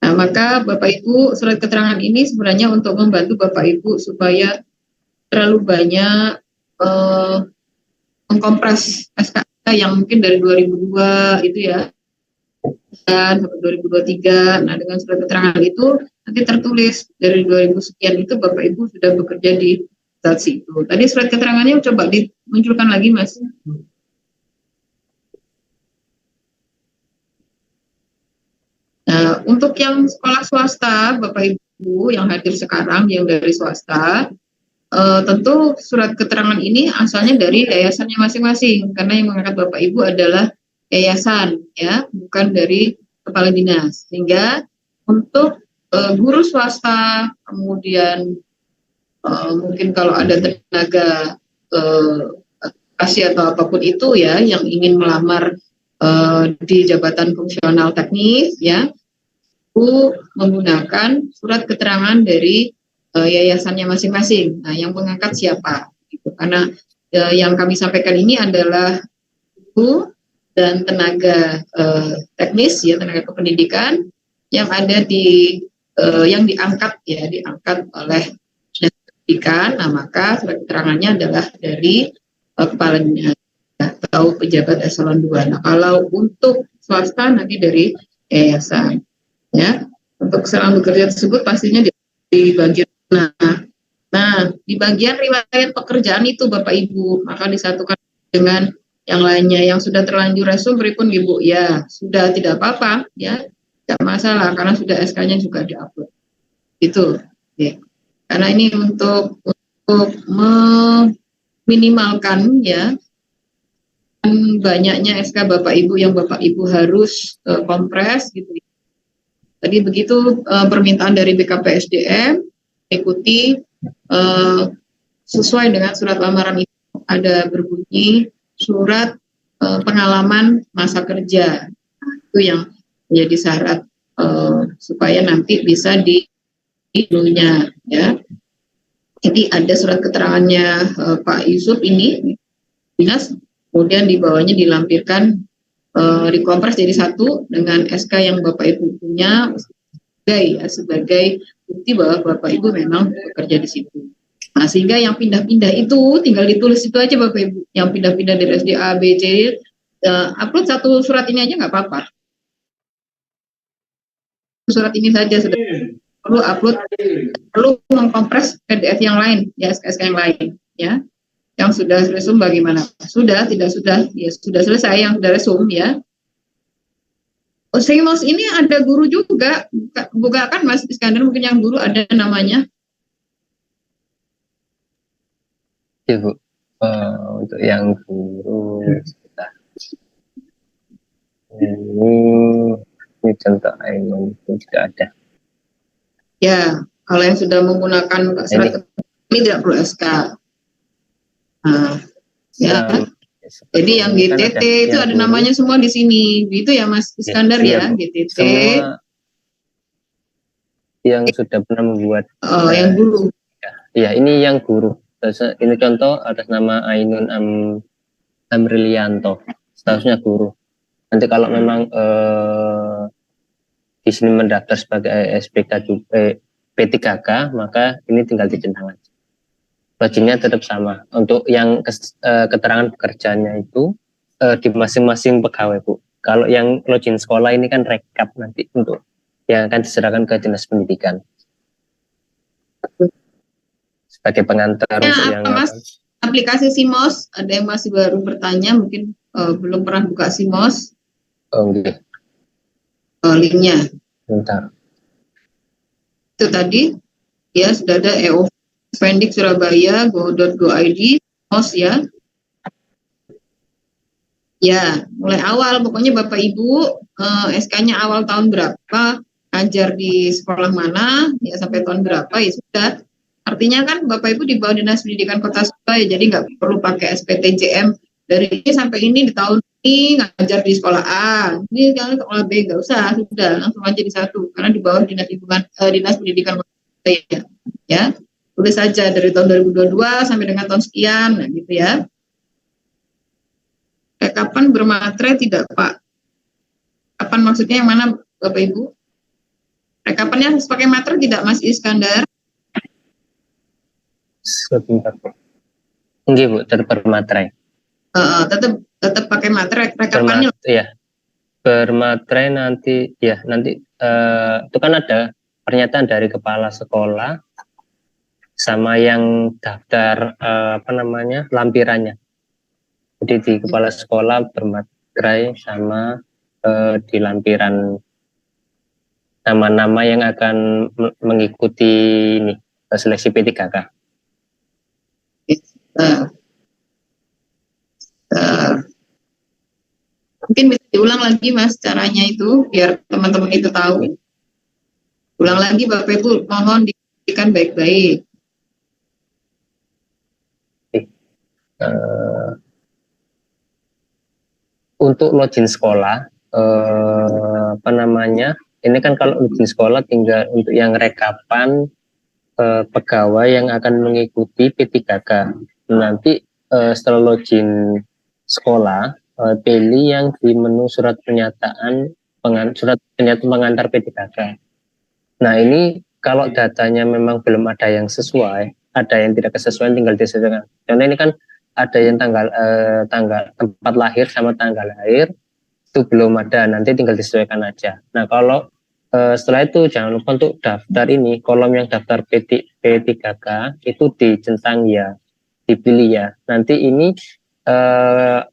Nah, maka Bapak Ibu surat keterangan ini sebenarnya untuk membantu Bapak Ibu supaya terlalu banyak mengkompres SKS yang mungkin dari 2002 itu ya dan sampai 2023. Nah, dengan surat keterangan itu nanti tertulis dari 2000 sekian itu Bapak Ibu sudah bekerja di instansi itu. Tadi surat keterangannya coba dimunculkan lagi Mas. Nah, untuk yang sekolah swasta Bapak Ibu yang hadir sekarang yang dari swasta, tentu surat keterangan ini asalnya dari yayasannya masing-masing karena yang mengangkat Bapak Ibu adalah yayasan ya, bukan dari kepala dinas. Sehingga untuk guru swasta, kemudian mungkin kalau ada tenaga kasih atau apapun itu ya yang ingin melamar di jabatan fungsional teknis ya, itu menggunakan surat keterangan dari yayasannya masing-masing. Nah, yang mengangkat siapa? Gitu. Karena yang kami sampaikan ini adalah guru dan tenaga teknis, ya tenaga kependidikan yang ada di yang diangkat oleh dinas pendidikan. Nah, maka surat keterangannya adalah dari kepala dinas atau pejabat eselon 2. Nah, kalau untuk swasta nanti dari yayasan. Ya, untuk keselamatan bekerja tersebut pastinya di bagian di bagian riwayat pekerjaan itu Bapak Ibu, maka disatukan dengan yang lainnya. Yang sudah terlanjur resume pripun Ibu? Ya, sudah, tidak apa-apa ya. Tidak masalah karena sudah SK-nya juga diupload. Itu. Ya. Karena ini untuk meminimalkan ya banyaknya SK Bapak Ibu yang Bapak Ibu harus kompres gitu. Tadi begitu permintaan dari BKPSDM, ikuti sesuai dengan surat lamaran itu ada berbunyi surat pengalaman masa kerja. Itu yang menjadi syarat supaya nanti bisa dilunya ya. Jadi ada surat keterangannya Pak Yusuf ini dinas, kemudian di bawahnya dilampirkan dikompres jadi satu dengan SK yang Bapak Ibu punya sebagai bukti bahwa Bapak Ibu memang bekerja di situ. Nah, sehingga yang pindah-pindah itu tinggal ditulis itu aja Bapak Ibu. Yang pindah-pindah dari SD A, B, C, upload satu surat ini aja nggak apa-apa. Surat ini saja sudah perlu upload, perlu mengkompres PDF yang lain, ya SK yang lain, ya. Yang sudah resume bagaimana? Sudah, tidak sudah? Ya sudah selesai yang sudah resume ya. Simos ini ada guru juga, bukan kan Mas Iskandar, mungkin yang guru ada namanya. Ya Bu, untuk yang guru ini contoh Aiman itu tidak ada. Ya, kalau yang sudah menggunakan surat ini tidak perlu SK. Nah, ya. Jadi yang GTT itu ada namanya semua di sini, gitu ya Mas Iskandar ya, GTT. Semua yang sudah pernah membuat. Yang guru. Ya, ini yang guru. Ini contoh atas nama Ainun Amrilianto, statusnya guru. Nanti kalau memang di sini mendaftar sebagai SPK P3K, maka ini tinggal dicentang aja. Login-nya tetap sama. Untuk yang keterangan pekerjaannya itu di masing-masing pegawai Bu. Kalau yang login sekolah ini kan rekap nanti untuk yang akan diserahkan ke dinas pendidikan. Sebagai pengantar ya, untuk yang Mas, aplikasi Simos, ada yang masih baru bertanya, mungkin belum pernah buka Simos. Okay. Linknya. Bentar. Itu tadi, ya sudah ada EO Pendik Surabaya, go.go.id, Simos ya. Ya, mulai awal, pokoknya Bapak Ibu, SK-nya awal tahun berapa, ngajar di sekolah mana, ya sampai tahun berapa, ya sudah. Artinya kan Bapak Ibu di bawah Dinas Pendidikan Kota Surabaya, jadi nggak perlu pakai SPTJM dari ini sampai ini di tahun ini ngajar di sekolah A, ini jangan sekolah B, nggak usah, sudah langsung aja di satu, karena di bawah Dinas Pendidikan Kota Surabaya, ya. Tulis saja dari tahun 2022 sampai dengan tahun sekian, nah gitu ya. Kapan bermaterai tidak Pak? Kapan maksudnya yang mana Bapak Ibu? Rekapannya harus pakai materai tidak Mas Iskandar? Sebentar Bu. Enggak Bu, tetap bermaterai. Tetap pakai materai rekapannya. Iya. Bermaterai nanti ya nanti itu kan ada pernyataan dari kepala sekolah sama yang daftar lampirannya. Jadi di kepala sekolah bermaterai sama di lampiran nama-nama yang akan mengikuti ini seleksi P3K. Mungkin bisa diulang lagi Mas caranya itu biar teman-teman itu tahu. Ulang lagi Bapak Ibu, mohon diberikan baik-baik. Untuk login sekolah ini kan kalau login sekolah tinggal untuk yang rekapan pegawai yang akan mengikuti P3K. Nanti setelah login sekolah pilih yang di menu surat pernyataan pengantar P3K. Nah ini kalau datanya memang belum ada yang sesuai, ada yang tidak kesesuaian tinggal disesuaikan. Contoh ini kan ada yang tanggal tempat lahir sama tanggal lahir itu belum ada, nanti tinggal disesuaikan aja. Nah kalau Setelah itu jangan lupa untuk daftar ini, kolom yang daftar P3K itu dicentang ya, dipilih ya. Nanti ini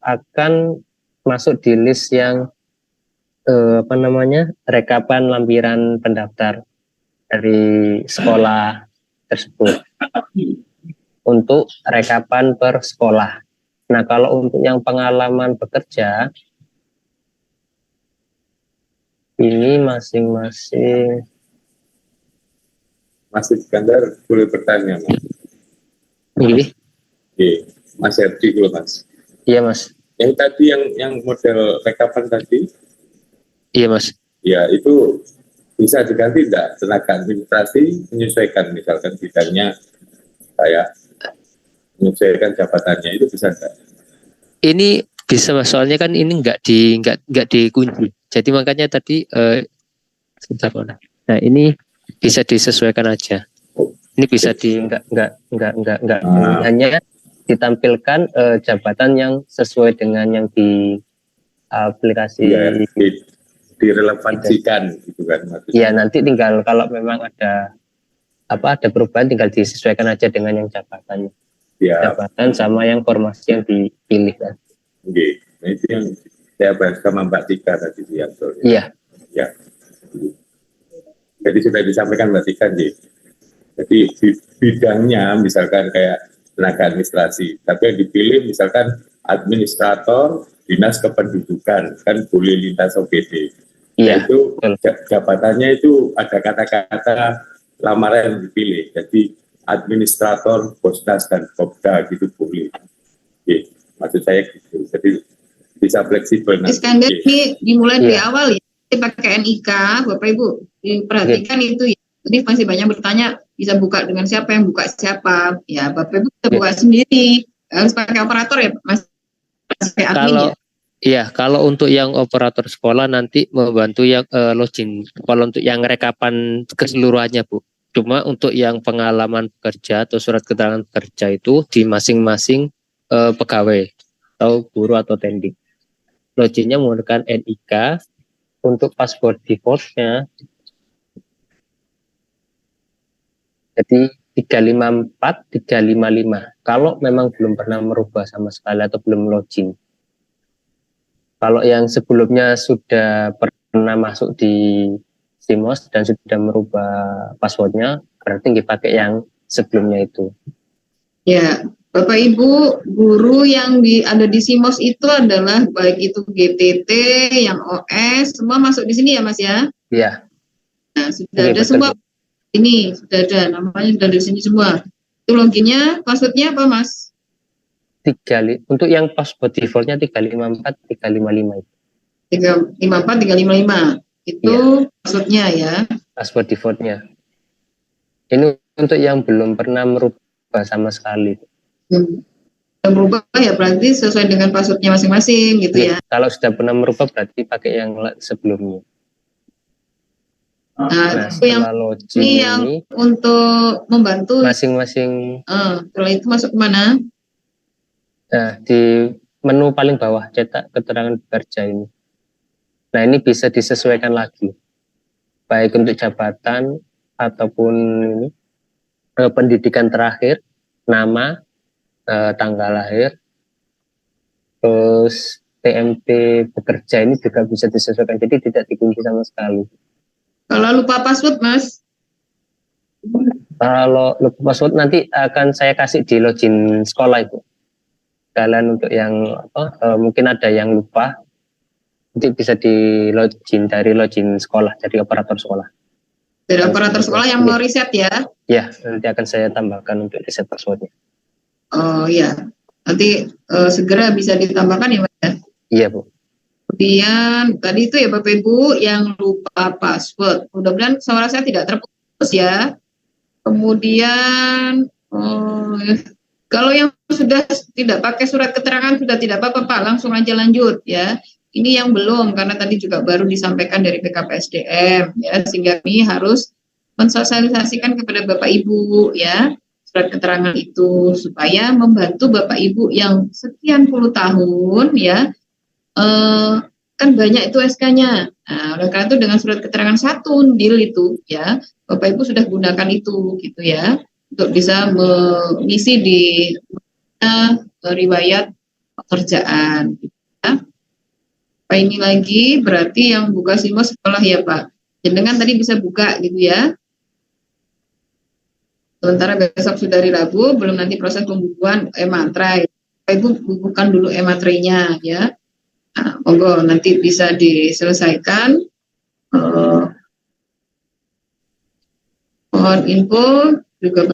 akan masuk di list yang rekapan lampiran pendaftar dari sekolah tersebut untuk rekapan per sekolah. Nah, kalau untuk yang pengalaman bekerja ini masing-masing. Mas Iskandar boleh bertanya, Mas? Ini? Oke, Mas Herdi dulu, Mas. Iya, Mas. Yang tadi yang model rekapan tadi, Iya, Mas. ya itu bisa diganti enggak? Tenaga administrasi menyesuaikan, misalkan bidangnya kayak menyesuaikan jabatannya, itu bisa enggak? Ini bisa, Mas, soalnya kan ini nggak dikunci. Jadi makanya tadi sebentar, Mas. Nah, ini bisa disesuaikan aja. Ini bisa nggak hanya ditampilkan jabatan yang sesuai dengan yang di aplikasi. Ya, direlevansikan gitu kan maksudnya. Iya, nanti tinggal kalau memang ada perubahan tinggal disesuaikan aja dengan yang jabatannya. Ya. Jabatan sama yang formasi yang dipilih kan. Oke, nah itu yang saya bahas sama Mbak Tika tadi siang sore. Iya. Ya. Jadi sudah disampaikan Mbak Tika nih. Jadi bidangnya misalkan kayak tenaga administrasi, tapi yang dipilih misalkan administrator dinas kependudukan, kan boleh lintas OPD. Iya. Itu jabatannya itu ada kata-kata lamaran yang dipilih. Jadi administrator, Posdas dan Popda gitu boleh. Oke, maksud saya gitu. Jadi bisa fleksibel. Iskandar ini dimulai dari awal ya, pakai NIK, Bapak Ibu diperhatikan itu ya. Ini masih banyak bertanya, bisa buka dengan siapa, yang buka siapa? Ya Bapak Ibu bisa buka sendiri, harus pakai operator ya, Mas. Pakai admin ya. Iya, kalau untuk yang operator sekolah nanti membantu yang login. Kalau untuk yang rekapan keseluruhannya, Bu. Cuma untuk yang pengalaman bekerja atau surat keterangan bekerja itu di masing-masing pegawai atau guru atau tendik. Loginnya menggunakan NIK. Untuk password defaultnya jadi 354, 355. Kalau memang belum pernah merubah sama sekali atau belum login. Kalau yang sebelumnya sudah pernah masuk di SIMOS dan sudah merubah passwordnya, berarti dipakai yang sebelumnya itu. Ya, Bapak Ibu, guru yang ada di SIMOS itu adalah baik itu GTT, yang OS, semua masuk di sini ya Mas ya? Iya. Nah, sudah ada semua. Ini sudah ada, namanya sudah di sini semua. Itu loginnya, passwordnya apa Mas? Untuk yang password defaultnya 354, 355 itu. 354, 355 itu passwordnya ya. Password defaultnya. Ini untuk yang belum pernah merubah sama sekali. Yang berubah ya berarti sesuai dengan passwordnya masing-masing gitu ya. Kalau sudah pernah merubah berarti pakai yang sebelumnya. Nah, itu yang untuk membantu masing-masing. Setelah itu masuk kemana? Nah, di menu paling bawah cetak keterangan bekerja ini. Nah, ini bisa disesuaikan lagi, baik untuk jabatan ataupun ini pendidikan terakhir, nama, tanggal lahir, terus TMP bekerja ini juga bisa disesuaikan, jadi tidak dikunci sama sekali. Kalau lupa password, Mas? Kalau lupa password nanti akan saya kasih di login sekolah itu. Kalian untuk yang mungkin ada yang lupa, nanti bisa di login dari login sekolah, dari operator sekolah. Dari operator sekolah yang mau reset ya? Ya, nanti akan saya tambahkan untuk reset passwordnya. Oh iya, nanti segera bisa ditambahkan ya Mas ya? Iya Bu. Kemudian tadi itu ya Bapak Ibu yang lupa password. Mudah-mudahan suara saya tidak terputus ya. Kemudian kalau yang sudah tidak pakai surat keterangan sudah tidak apa-apa Pak, langsung aja lanjut ya. Ini yang belum karena tadi juga baru disampaikan dari BKPSDM ya, sehingga kami harus mensosialisasikan kepada Bapak Ibu ya surat keterangan itu supaya membantu Bapak Ibu yang sekian puluh tahun ya kan banyak itu SK-nya. Nah, oleh karena itu dengan surat keterangan 1 NIL itu ya, Bapak Ibu sudah gunakan itu gitu ya, untuk bisa mengisi di riwayat pekerjaan. Gitu, ya. Pak ini lagi berarti yang buka SIMOS sekolah ya Pak. Jenengan tadi bisa buka gitu ya. Sementara besok sudah hari Rabu, belum nanti proses pembukuan e-materai. Bapak Ibu bukukan dulu e-materainya ya. Nah, monggo nanti bisa diselesaikan. Mohon info juga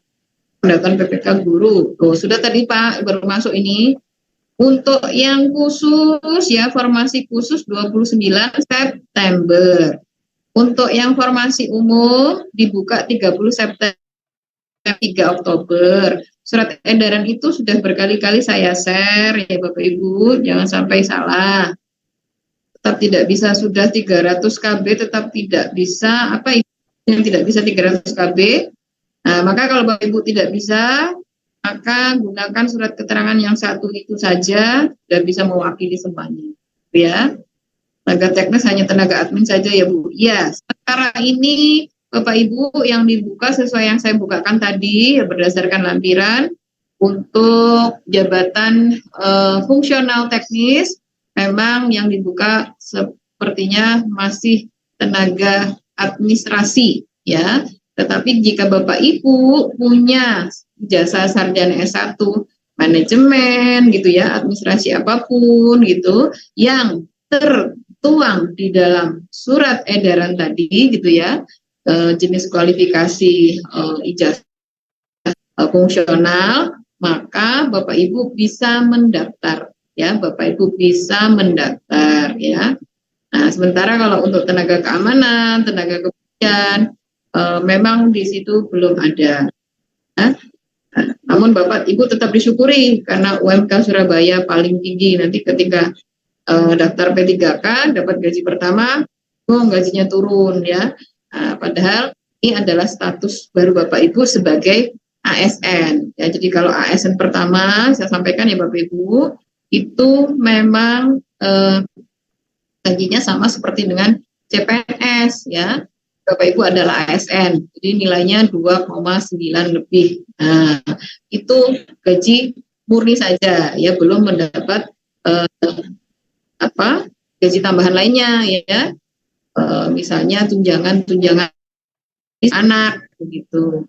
pendaftaran PPK guru. Tuh, sudah tadi Pak baru masuk ini. Untuk yang khusus ya, formasi khusus 29 September. Untuk yang formasi umum dibuka 30 September. 3 Oktober. Surat edaran itu sudah berkali-kali saya share ya Bapak Ibu, jangan sampai salah. Tetap tidak bisa sudah 300 KB, tetap tidak bisa apa yang tidak bisa 300 KB. Nah, maka kalau Bapak Ibu tidak bisa, maka gunakan surat keterangan yang 1 itu saja dan bisa mewakili semuanya. Ya. Tenaga teknis hanya tenaga admin saja ya Bu. Ya, sekarang ini Bapak Ibu yang dibuka sesuai yang saya bukakan tadi ya, berdasarkan lampiran untuk jabatan fungsional teknis memang yang dibuka sepertinya masih tenaga administrasi ya. Tetapi jika Bapak Ibu punya jasa sarjana S1 manajemen gitu ya, administrasi apapun gitu yang tertuang di dalam surat edaran tadi gitu ya, jenis kualifikasi ijazah fungsional, maka Bapak Ibu bisa mendaftar ya, Bapak Ibu bisa mendaftar ya. Nah, sementara kalau untuk tenaga keamanan, tenaga kepolisian memang di situ belum ada. Nah, namun Bapak Ibu tetap disyukuri karena UMK Surabaya paling tinggi. Nanti ketika daftar P3K dapat gaji pertama, gajinya turun ya. Nah, padahal ini adalah status baru Bapak Ibu sebagai ASN. Ya, jadi kalau ASN pertama, saya sampaikan ya Bapak Ibu, itu memang gajinya sama seperti dengan CPNS ya. Bapak Ibu adalah ASN, jadi nilainya 2,9 lebih. Nah, itu gaji murni saja ya, belum mendapat gaji tambahan lainnya ya. Misalnya tunjangan anak begitu.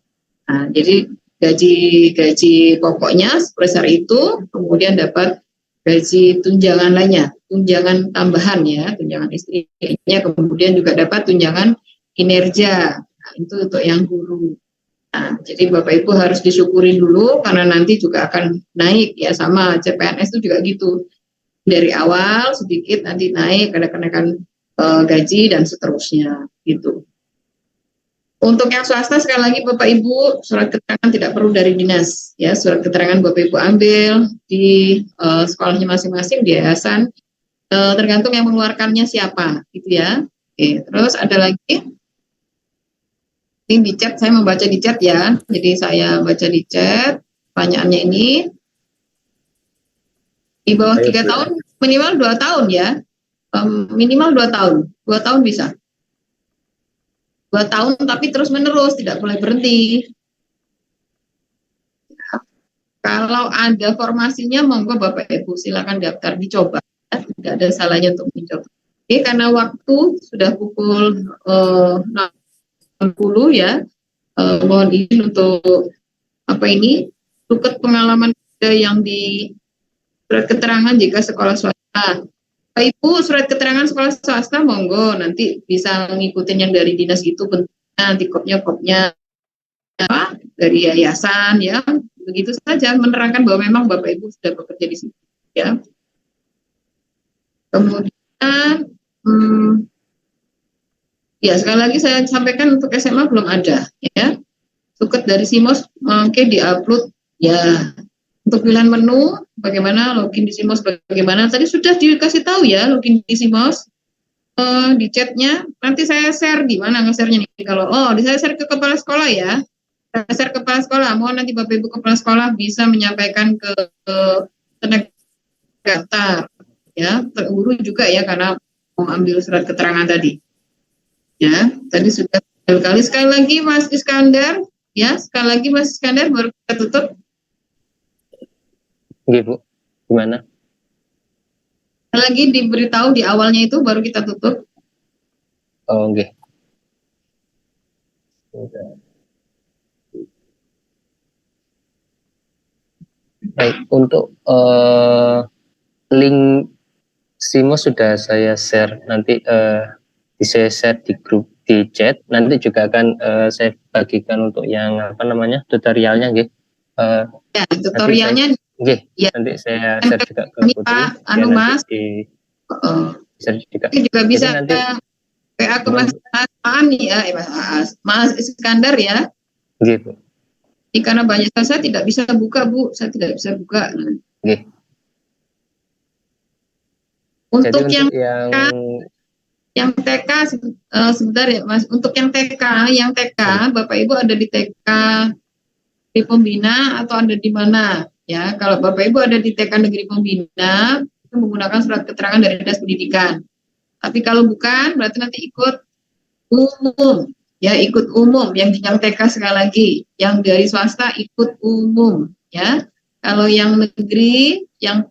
Nah, jadi gaji pokoknya sebesar itu, kemudian dapat gaji tunjangan lainnya, tunjangan tambahan ya, tunjangan istrinya, kemudian juga dapat tunjangan kinerja. Nah, itu untuk yang guru. Nah, jadi Bapak Ibu harus disyukuri dulu karena nanti juga akan naik ya, sama CPNS itu juga gitu. Dari awal sedikit nanti naik, ada kenaikan gaji dan seterusnya gitu. Untuk yang swasta sekali lagi Bapak Ibu, surat keterangan tidak perlu dari dinas ya, surat keterangan Bapak Ibu ambil di sekolahnya masing-masing, di yayasan, tergantung yang mengeluarkannya siapa gitu ya. Oke, terus ada lagi ini di chat, saya membaca di chat ya, jadi saya baca di chat pertanyaannya ini. Di bawah 3 tahun minimal 2 tahun ya. Minimal 2 tahun. 2 tahun bisa. 2 tahun tapi terus menerus, tidak boleh berhenti. Kalau ada formasinya, monggo Bapak Ibu silakan daftar, dicoba. Tidak ada salahnya untuk mencoba. Oke, karena waktu sudah pukul 60 ya. Mohon izin untuk suket pengalaman yang di surat keterangan jika sekolah swasta. Bapak Ibu, surat keterangan sekolah swasta monggo nanti bisa ngikutin yang dari dinas itu, bentuknya nanti kopnya dari yayasan ya, begitu saja menerangkan bahwa memang Bapak Ibu sudah bekerja di situ ya. Kemudian ya sekali lagi saya sampaikan untuk SMA belum ada ya. Suket dari SIMOS mungkin diupload ya. Untuk pilihan menu, bagaimana login di SIMOS, bagaimana tadi sudah dikasih tahu ya login di SIMOS di chatnya. Nanti saya share di mana nge-share-nya nih. Kalau saya share ke kepala sekolah ya, saya share ke kepala sekolah. Mohon nanti Bapak Ibu kepala sekolah bisa menyampaikan ke tenaga data ya, guru juga ya, karena mau ambil surat keterangan tadi. Ya, tadi sudah sekali lagi Mas Iskandar, ya, sekali lagi Mas Iskandar baru kita tutup. Nggih, Bu. Gimana? Sekali lagi diberitahu di awalnya itu baru kita tutup. Oh, nggih. Baik, untuk link Simo sudah saya share, nanti saya share di grup di chat, nanti juga akan saya bagikan untuk yang apa namanya tutorialnya, nggih. Ya, tutorialnya Nggih, ya. nanti saya share juga ke Ini Putri. Pak, Ya, Mas, share juga. ini juga bisa nanti PA ke Mas Ani ya, Mas Iskandar ya. Nggih, Bu. Ini karena banyak saya tidak bisa buka, Bu, saya tidak bisa buka. Nggih. Untuk Jadi yang TK sebentar ya Mas. Untuk yang TK Bapak Ibu ada di TK di Pembina atau ada di mana? Ya, kalau Bapak Ibu ada di TK Negeri Pembina itu menggunakan surat keterangan dari Dinas Pendidikan. Tapi kalau bukan berarti nanti ikut umum. Ya, ikut umum yang TK sekali lagi, yang dari swasta ikut umum ya. Kalau yang negeri yang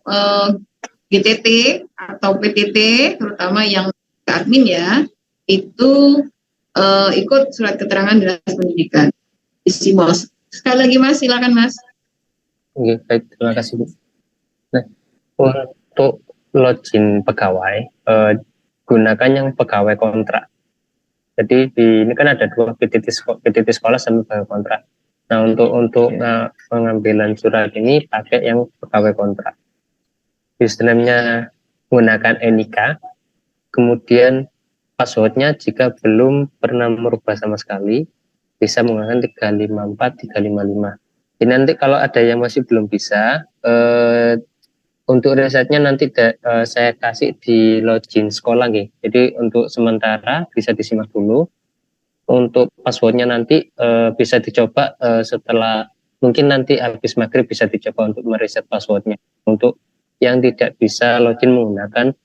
GTT atau PTT terutama yang admin ya, itu ikut surat keterangan Dinas Pendidikan di SIMOS. Sekali lagi Mas, silakan Mas. Oke, baik, terima kasih, Bu. Nah, untuk login pegawai, gunakan yang pegawai kontrak. Jadi ini kan ada dua, PTT sekolah sama pegawai kontrak. Nah, untuk pengambilan surat ini pakai yang pegawai kontrak. Username-nya menggunakan NIK, kemudian passwordnya jika belum pernah merubah sama sekali, bisa menggunakan 354, 355. Jadi nanti kalau ada yang masih belum bisa, untuk risetnya nanti saya kasih di login sekolah nih. Jadi untuk sementara bisa disimak dulu. Untuk passwordnya nanti bisa dicoba setelah, mungkin nanti habis maghrib bisa dicoba untuk mereset passwordnya. Untuk yang tidak bisa login menggunakan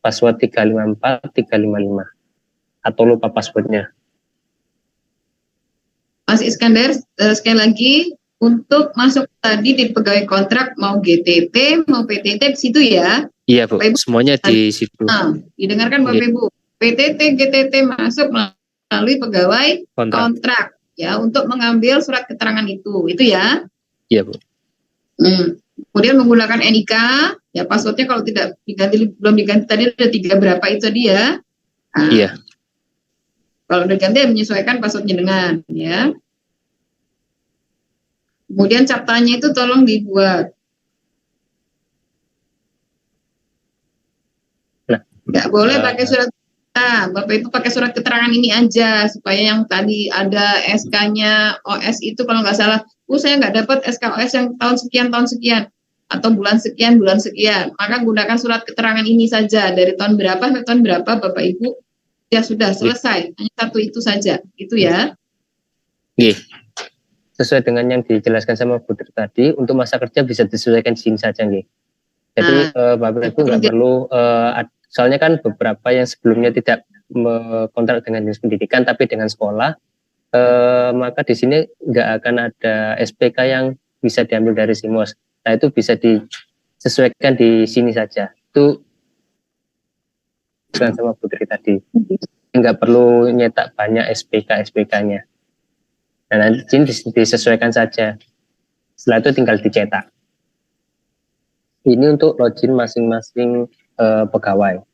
password 354, 355 atau lupa passwordnya. Mas Iskandar, sekali lagi untuk masuk tadi di pegawai kontrak mau GTT mau PTT di situ ya. Iya, Bu, semuanya di situ. Nah, didengarkan Bapak Ibu, PTT GTT masuk melalui pegawai kontrak ya untuk mengambil surat keterangan itu ya. Iya, Bu. Kemudian menggunakan NIK ya, passwordnya kalau tidak diganti, belum diganti tadi ada 3 berapa itu tadi ya. Nah, iya. Kalau udah ganti menyesuaikan passwordnya dengan ya. Kemudian captanya itu tolong dibuat. Nah, nggak boleh pakai surat. Nah, Bapak Ibu pakai surat keterangan ini aja supaya yang tadi ada SK-nya OS itu kalau nggak salah, saya nggak dapat SK-OS yang tahun sekian atau bulan sekian. Maka gunakan surat keterangan ini saja dari tahun berapa sampai tahun berapa Bapak Ibu. Ya sudah selesai, hanya satu itu saja, itu ya. Iya. Sesuai dengan yang dijelaskan sama Putri tadi, untuk masa kerja bisa disesuaikan di sini saja, nggih. Jadi Bapak Ibu nggak perlu, soalnya kan beberapa yang sebelumnya tidak kontrak dengan Dinas Pendidikan tapi dengan sekolah, maka di sini nggak akan ada SPK yang bisa diambil dari SIMOS. Nah, itu bisa disesuaikan di sini saja. Itu sama Putri tadi, nggak perlu nyetak banyak SPK-nya. Nah, nanti disesuaikan saja. Setelah itu tinggal dicetak. Ini untuk login masing-masing pegawai.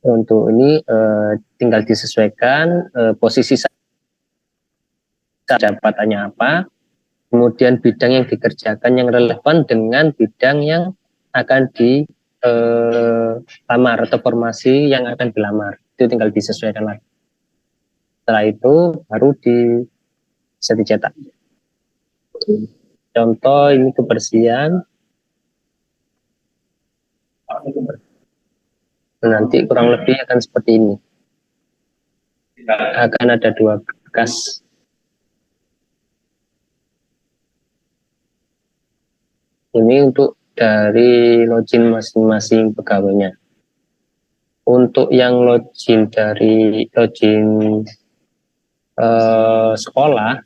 Untuk ini tinggal disesuaikan posisi jabatannya apa, kemudian bidang yang dikerjakan yang relevan dengan bidang yang akan dilamar atau formasi yang akan dilamar. Itu tinggal disesuaikan lagi. Setelah itu baru bisa dicetak. Contoh ini kebersihan. Nanti kurang lebih akan seperti ini. Akan ada 2 berkas. Ini untuk dari login masing-masing pegawainya. Untuk yang login dari login sekolah,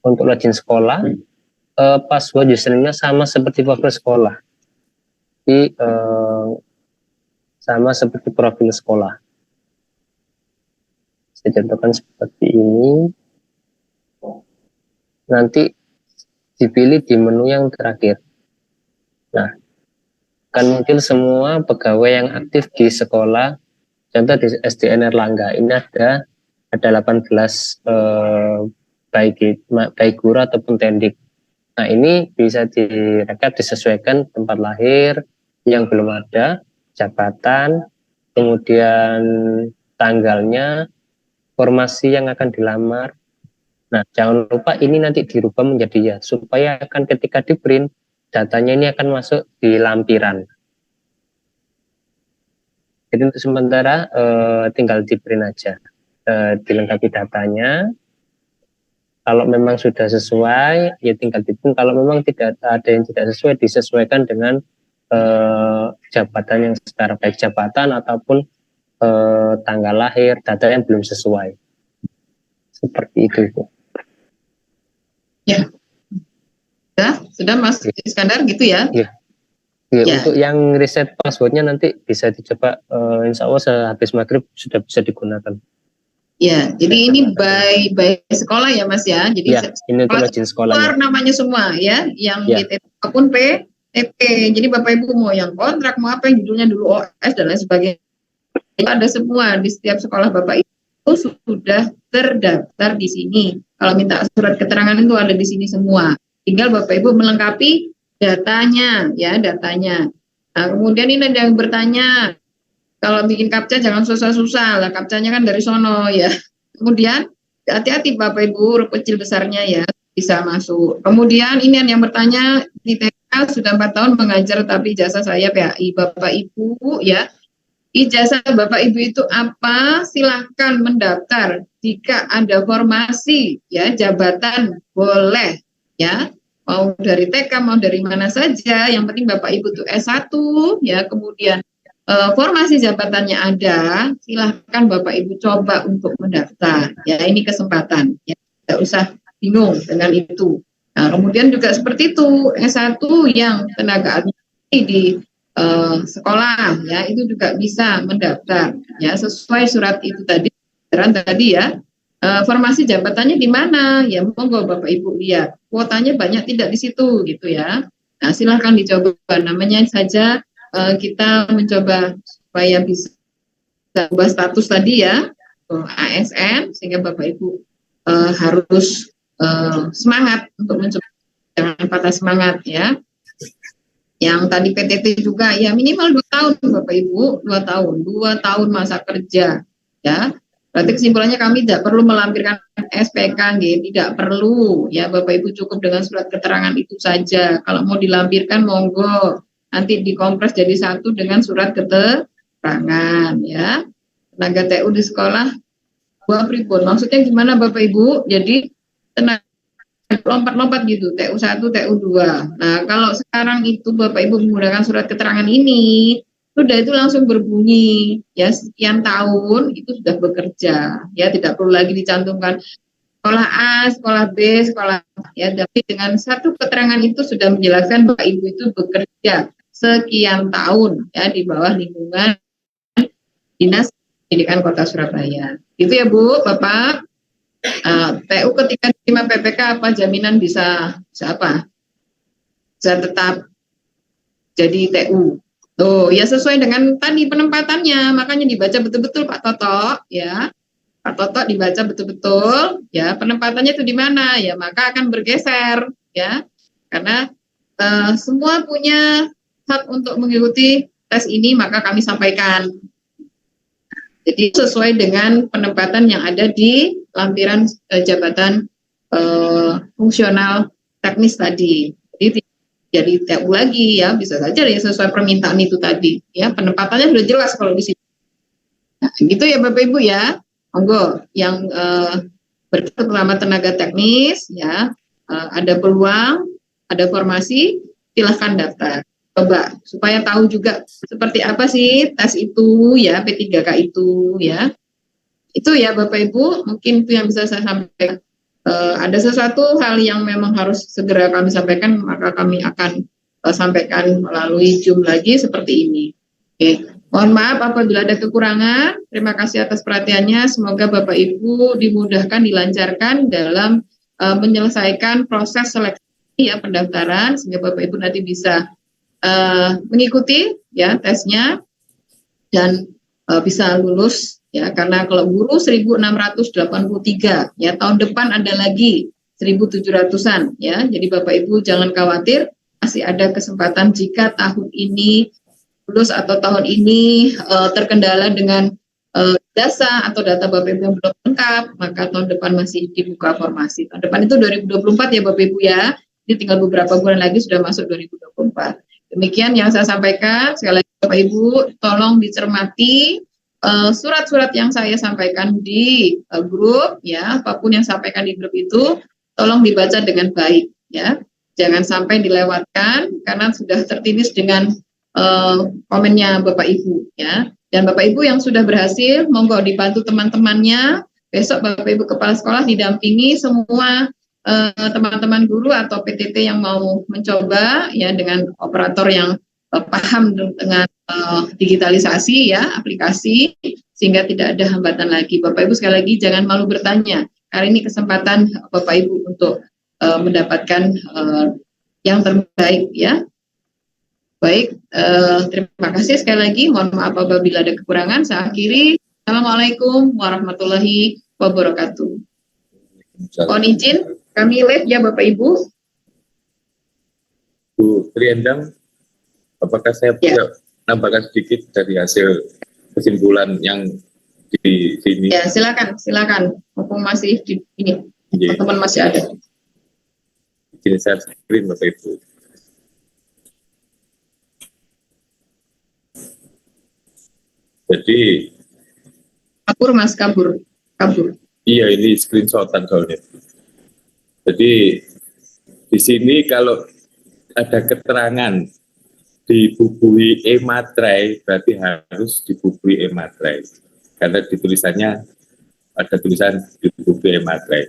untuk login sekolah, password username-nya sama seperti profil sekolah. Jadi sama seperti profil sekolah. Saya contohkan seperti ini. Nanti dipilih di menu yang terakhir. Nah, akan muncul semua pegawai yang aktif di sekolah. Contoh di SDN Erlangga ini ada 18 baik guru ataupun tendik. Nah, ini bisa direkap disesuaikan tempat lahir yang belum ada, jabatan, kemudian tanggalnya, formasi yang akan dilamar. Nah, jangan lupa ini nanti dirubah menjadi ya, supaya akan ketika di print, datanya ini akan masuk di lampiran. Jadi untuk sementara tinggal di print aja, dilengkapi datanya. Kalau memang sudah sesuai, ya tinggal di print. Kalau memang tidak ada yang tidak sesuai, disesuaikan dengan jabatan yang secara baik jabatan ataupun tanggal lahir, data yang belum sesuai. Seperti itu, Bu. Ya, sudah Mas Iskandar gitu ya? Ya. Untuk yang reset passwordnya nanti bisa dicoba, insya Allah sehabis maghrib sudah bisa digunakan. Ya, jadi ini by sekolah ya Mas ya? Jadi ya, ini untuk login sekolahnya. Namanya semua ya, yang DTP maupun PP. Jadi Bapak Ibu mau yang kontrak, mau apa yang judulnya dulu OS dan lain sebagainya. Ada semua di setiap sekolah Bapak Ibu sudah terdaftar di sini. Kalau minta surat keterangan itu ada di sini semua. Tinggal Bapak Ibu melengkapi datanya, ya datanya. Nah, kemudian ini ada yang bertanya, kalau bikin captcha jangan susah-susah lah, captchanya kan dari sono ya. Kemudian hati-hati Bapak Ibu, huruf kecil besarnya ya bisa masuk. Kemudian ini yang bertanya, di TK sudah 4 tahun mengajar tapi ijazah saya PAI. Bapak Ibu ya, ijazah Bapak Ibu itu apa? Silahkan mendaftar. Jika ada formasi ya jabatan boleh ya, mau dari TK mau dari mana saja, yang penting Bapak Ibu itu S1 ya, kemudian formasi jabatannya ada, silahkan Bapak Ibu coba untuk mendaftar ya, ini kesempatan ya, tidak usah bingung dengan itu. Nah, kemudian juga seperti itu, S1 yang tenaga administrasi di sekolah ya, itu juga bisa mendaftar ya, sesuai surat itu tadi ya. Formasi jabatannya di mana ya, monggo Bapak Ibu lihat kuotanya banyak tidak di situ gitu ya. Nah, silahkan dicoba, namanya saja kita mencoba supaya bisa ubah status tadi ya, ASN, sehingga Bapak Ibu harus semangat untuk mencoba, jangan patah semangat ya. Yang tadi PTT juga ya minimal 2 tahun Bapak Ibu, 2 tahun masa kerja ya. Berarti kesimpulannya kami tidak perlu melampirkan SPK, tidak perlu ya Bapak Ibu, cukup dengan surat keterangan itu saja. Kalau mau dilampirkan monggo, nanti dikompres jadi satu dengan surat keterangan ya. Tenaga TU di sekolah buah pripun, maksudnya gimana Bapak Ibu? Jadi tenaga lompat-lompat gitu, TU1, TU2. Nah, kalau sekarang itu Bapak Ibu menggunakan surat keterangan ini, sudah itu langsung berbunyi ya, sekian tahun itu sudah bekerja ya, tidak perlu lagi dicantumkan sekolah A, sekolah B, sekolah ya, tapi dengan satu keterangan itu sudah menjelaskan Bapak Ibu itu bekerja sekian tahun ya di bawah lingkungan Dinas Pendidikan Kota Surabaya. Itu ya Bu, Bapak. TU ketika diterima PPK apa jaminan bisa apa? Bisa tetap jadi TU. Oh ya, sesuai dengan tadi penempatannya, makanya dibaca betul-betul Pak Toto ya. Pak Toto dibaca betul-betul ya, penempatannya itu di mana ya, maka akan bergeser ya. Karena semua punya hak untuk mengikuti tes ini, maka kami sampaikan. Jadi sesuai dengan penempatan yang ada di lampiran jabatan fungsional teknis tadi. Jadi TU lagi ya, bisa saja ya sesuai permintaan itu tadi ya, penempatannya sudah jelas kalau di sini. Nah, gitu ya Bapak Ibu ya. Monggo yang berkaitan bersama tenaga teknis ya, ada peluang, ada formasi, silahkan daftar. Coba supaya tahu juga seperti apa sih tes itu ya, P3K itu ya. Itu ya Bapak Ibu, mungkin itu yang bisa saya sampaikan. Ada sesuatu hal yang memang harus segera kami sampaikan, maka kami akan sampaikan melalui Zoom lagi seperti ini. Oke. Mohon maaf apabila ada kekurangan. Terima kasih atas perhatiannya. Semoga Bapak Ibu dimudahkan, dilancarkan dalam menyelesaikan proses seleksi ya pendaftaran, sehingga Bapak Ibu nanti bisa mengikuti ya tesnya dan bisa lulus ya, karena kalau guru 1683 ya, tahun depan ada lagi 1700-an ya. Jadi Bapak Ibu jangan khawatir, masih ada kesempatan jika tahun ini lulus atau tahun ini terkendala dengan data atau data Bapak Ibu yang belum lengkap, maka tahun depan masih dibuka formasi. Tahun depan itu 2024 ya Bapak Ibu ya. Ini tinggal beberapa bulan lagi sudah masuk 2024. Demikian yang saya sampaikan. Sekali lagi Bapak Ibu, tolong dicermati surat-surat yang saya sampaikan di grup ya, apapun yang sampaikan di grup itu tolong dibaca dengan baik ya. Jangan sampai dilewatkan karena sudah tertulis dengan komennya Bapak Ibu ya. Dan Bapak Ibu yang sudah berhasil, monggo dibantu teman-temannya. Besok Bapak Ibu kepala sekolah didampingi semua teman-teman guru atau PTT yang mau mencoba ya, dengan operator yang paham dengan digitalisasi ya, aplikasi, sehingga tidak ada hambatan lagi. Bapak Ibu sekali lagi jangan malu bertanya. Hari ini kesempatan Bapak Ibu untuk mendapatkan yang terbaik ya. Baik, terima kasih sekali lagi. Mohon maaf apabila ada kekurangan. Saya akhiri. Assalamualaikum warahmatullahi wabarakatuh. Mohon izin, kami live ya Bapak Ibu. Bu Triendang, apakah saya bisa nambahkan sedikit dari hasil kesimpulan yang di sini? Ya, silakan. Mumpung masih di ini, teman-teman masih ada. Jadi saya screen Bapak Ibu. Jadi kabur. Iya, ini screenshotan soalnya. Jadi di sini kalau ada keterangan dibubui e-materai, berarti harus dibubui e-materai. Karena di tulisannya ada tulisan dibubui e-materai.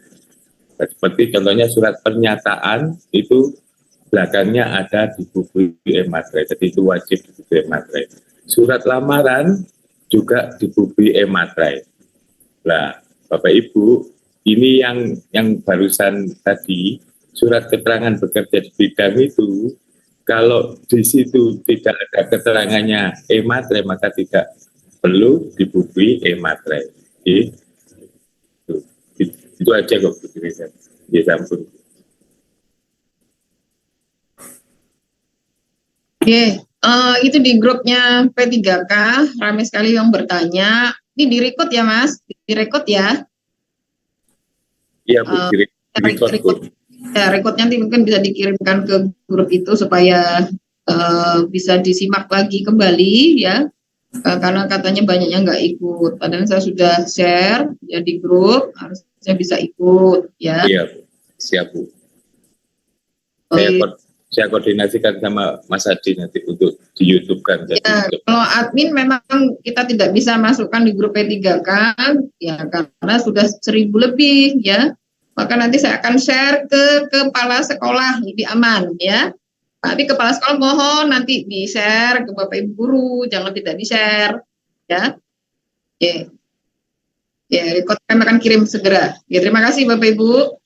Nah, seperti contohnya surat pernyataan itu belakangnya ada dibubui e-materai. Jadi itu wajib dibubui e-materai. Surat lamaran juga dibubui e-materai. Nah, Bapak Ibu, ini yang barusan tadi, surat keterangan bekerja di bidang itu, kalau di situ tidak ada keterangannya e-materai, maka tidak perlu dibubui e-materai. Itu aja kok, Bu Dirjen. Ya, ampun. Itu di grupnya P3K, ramai sekali yang bertanya. Ini direkod ya Mas? Direkod ya? Iya Bu, direkod. Ya, rekodnya nanti mungkin bisa dikirimkan ke grup itu supaya bisa disimak lagi kembali ya. Karena katanya banyak yang nggak ikut. Padahal saya sudah share ya di grup, harusnya bisa ikut ya. Iya Bu, siap Bu. Saya koordinasikan sama Mas Adi nanti untuk di YouTube kan. Ya, kalau admin memang kita tidak bisa masukkan di grup P3K ya, karena sudah 1000 lebih ya. Maka nanti saya akan share ke kepala sekolah, lebih aman ya. Tapi kepala sekolah mohon nanti di-share ke Bapak Ibu guru, jangan tidak di-share ya. Oke. Ya, kami akan kirim segera. Ya, terima kasih Bapak Ibu.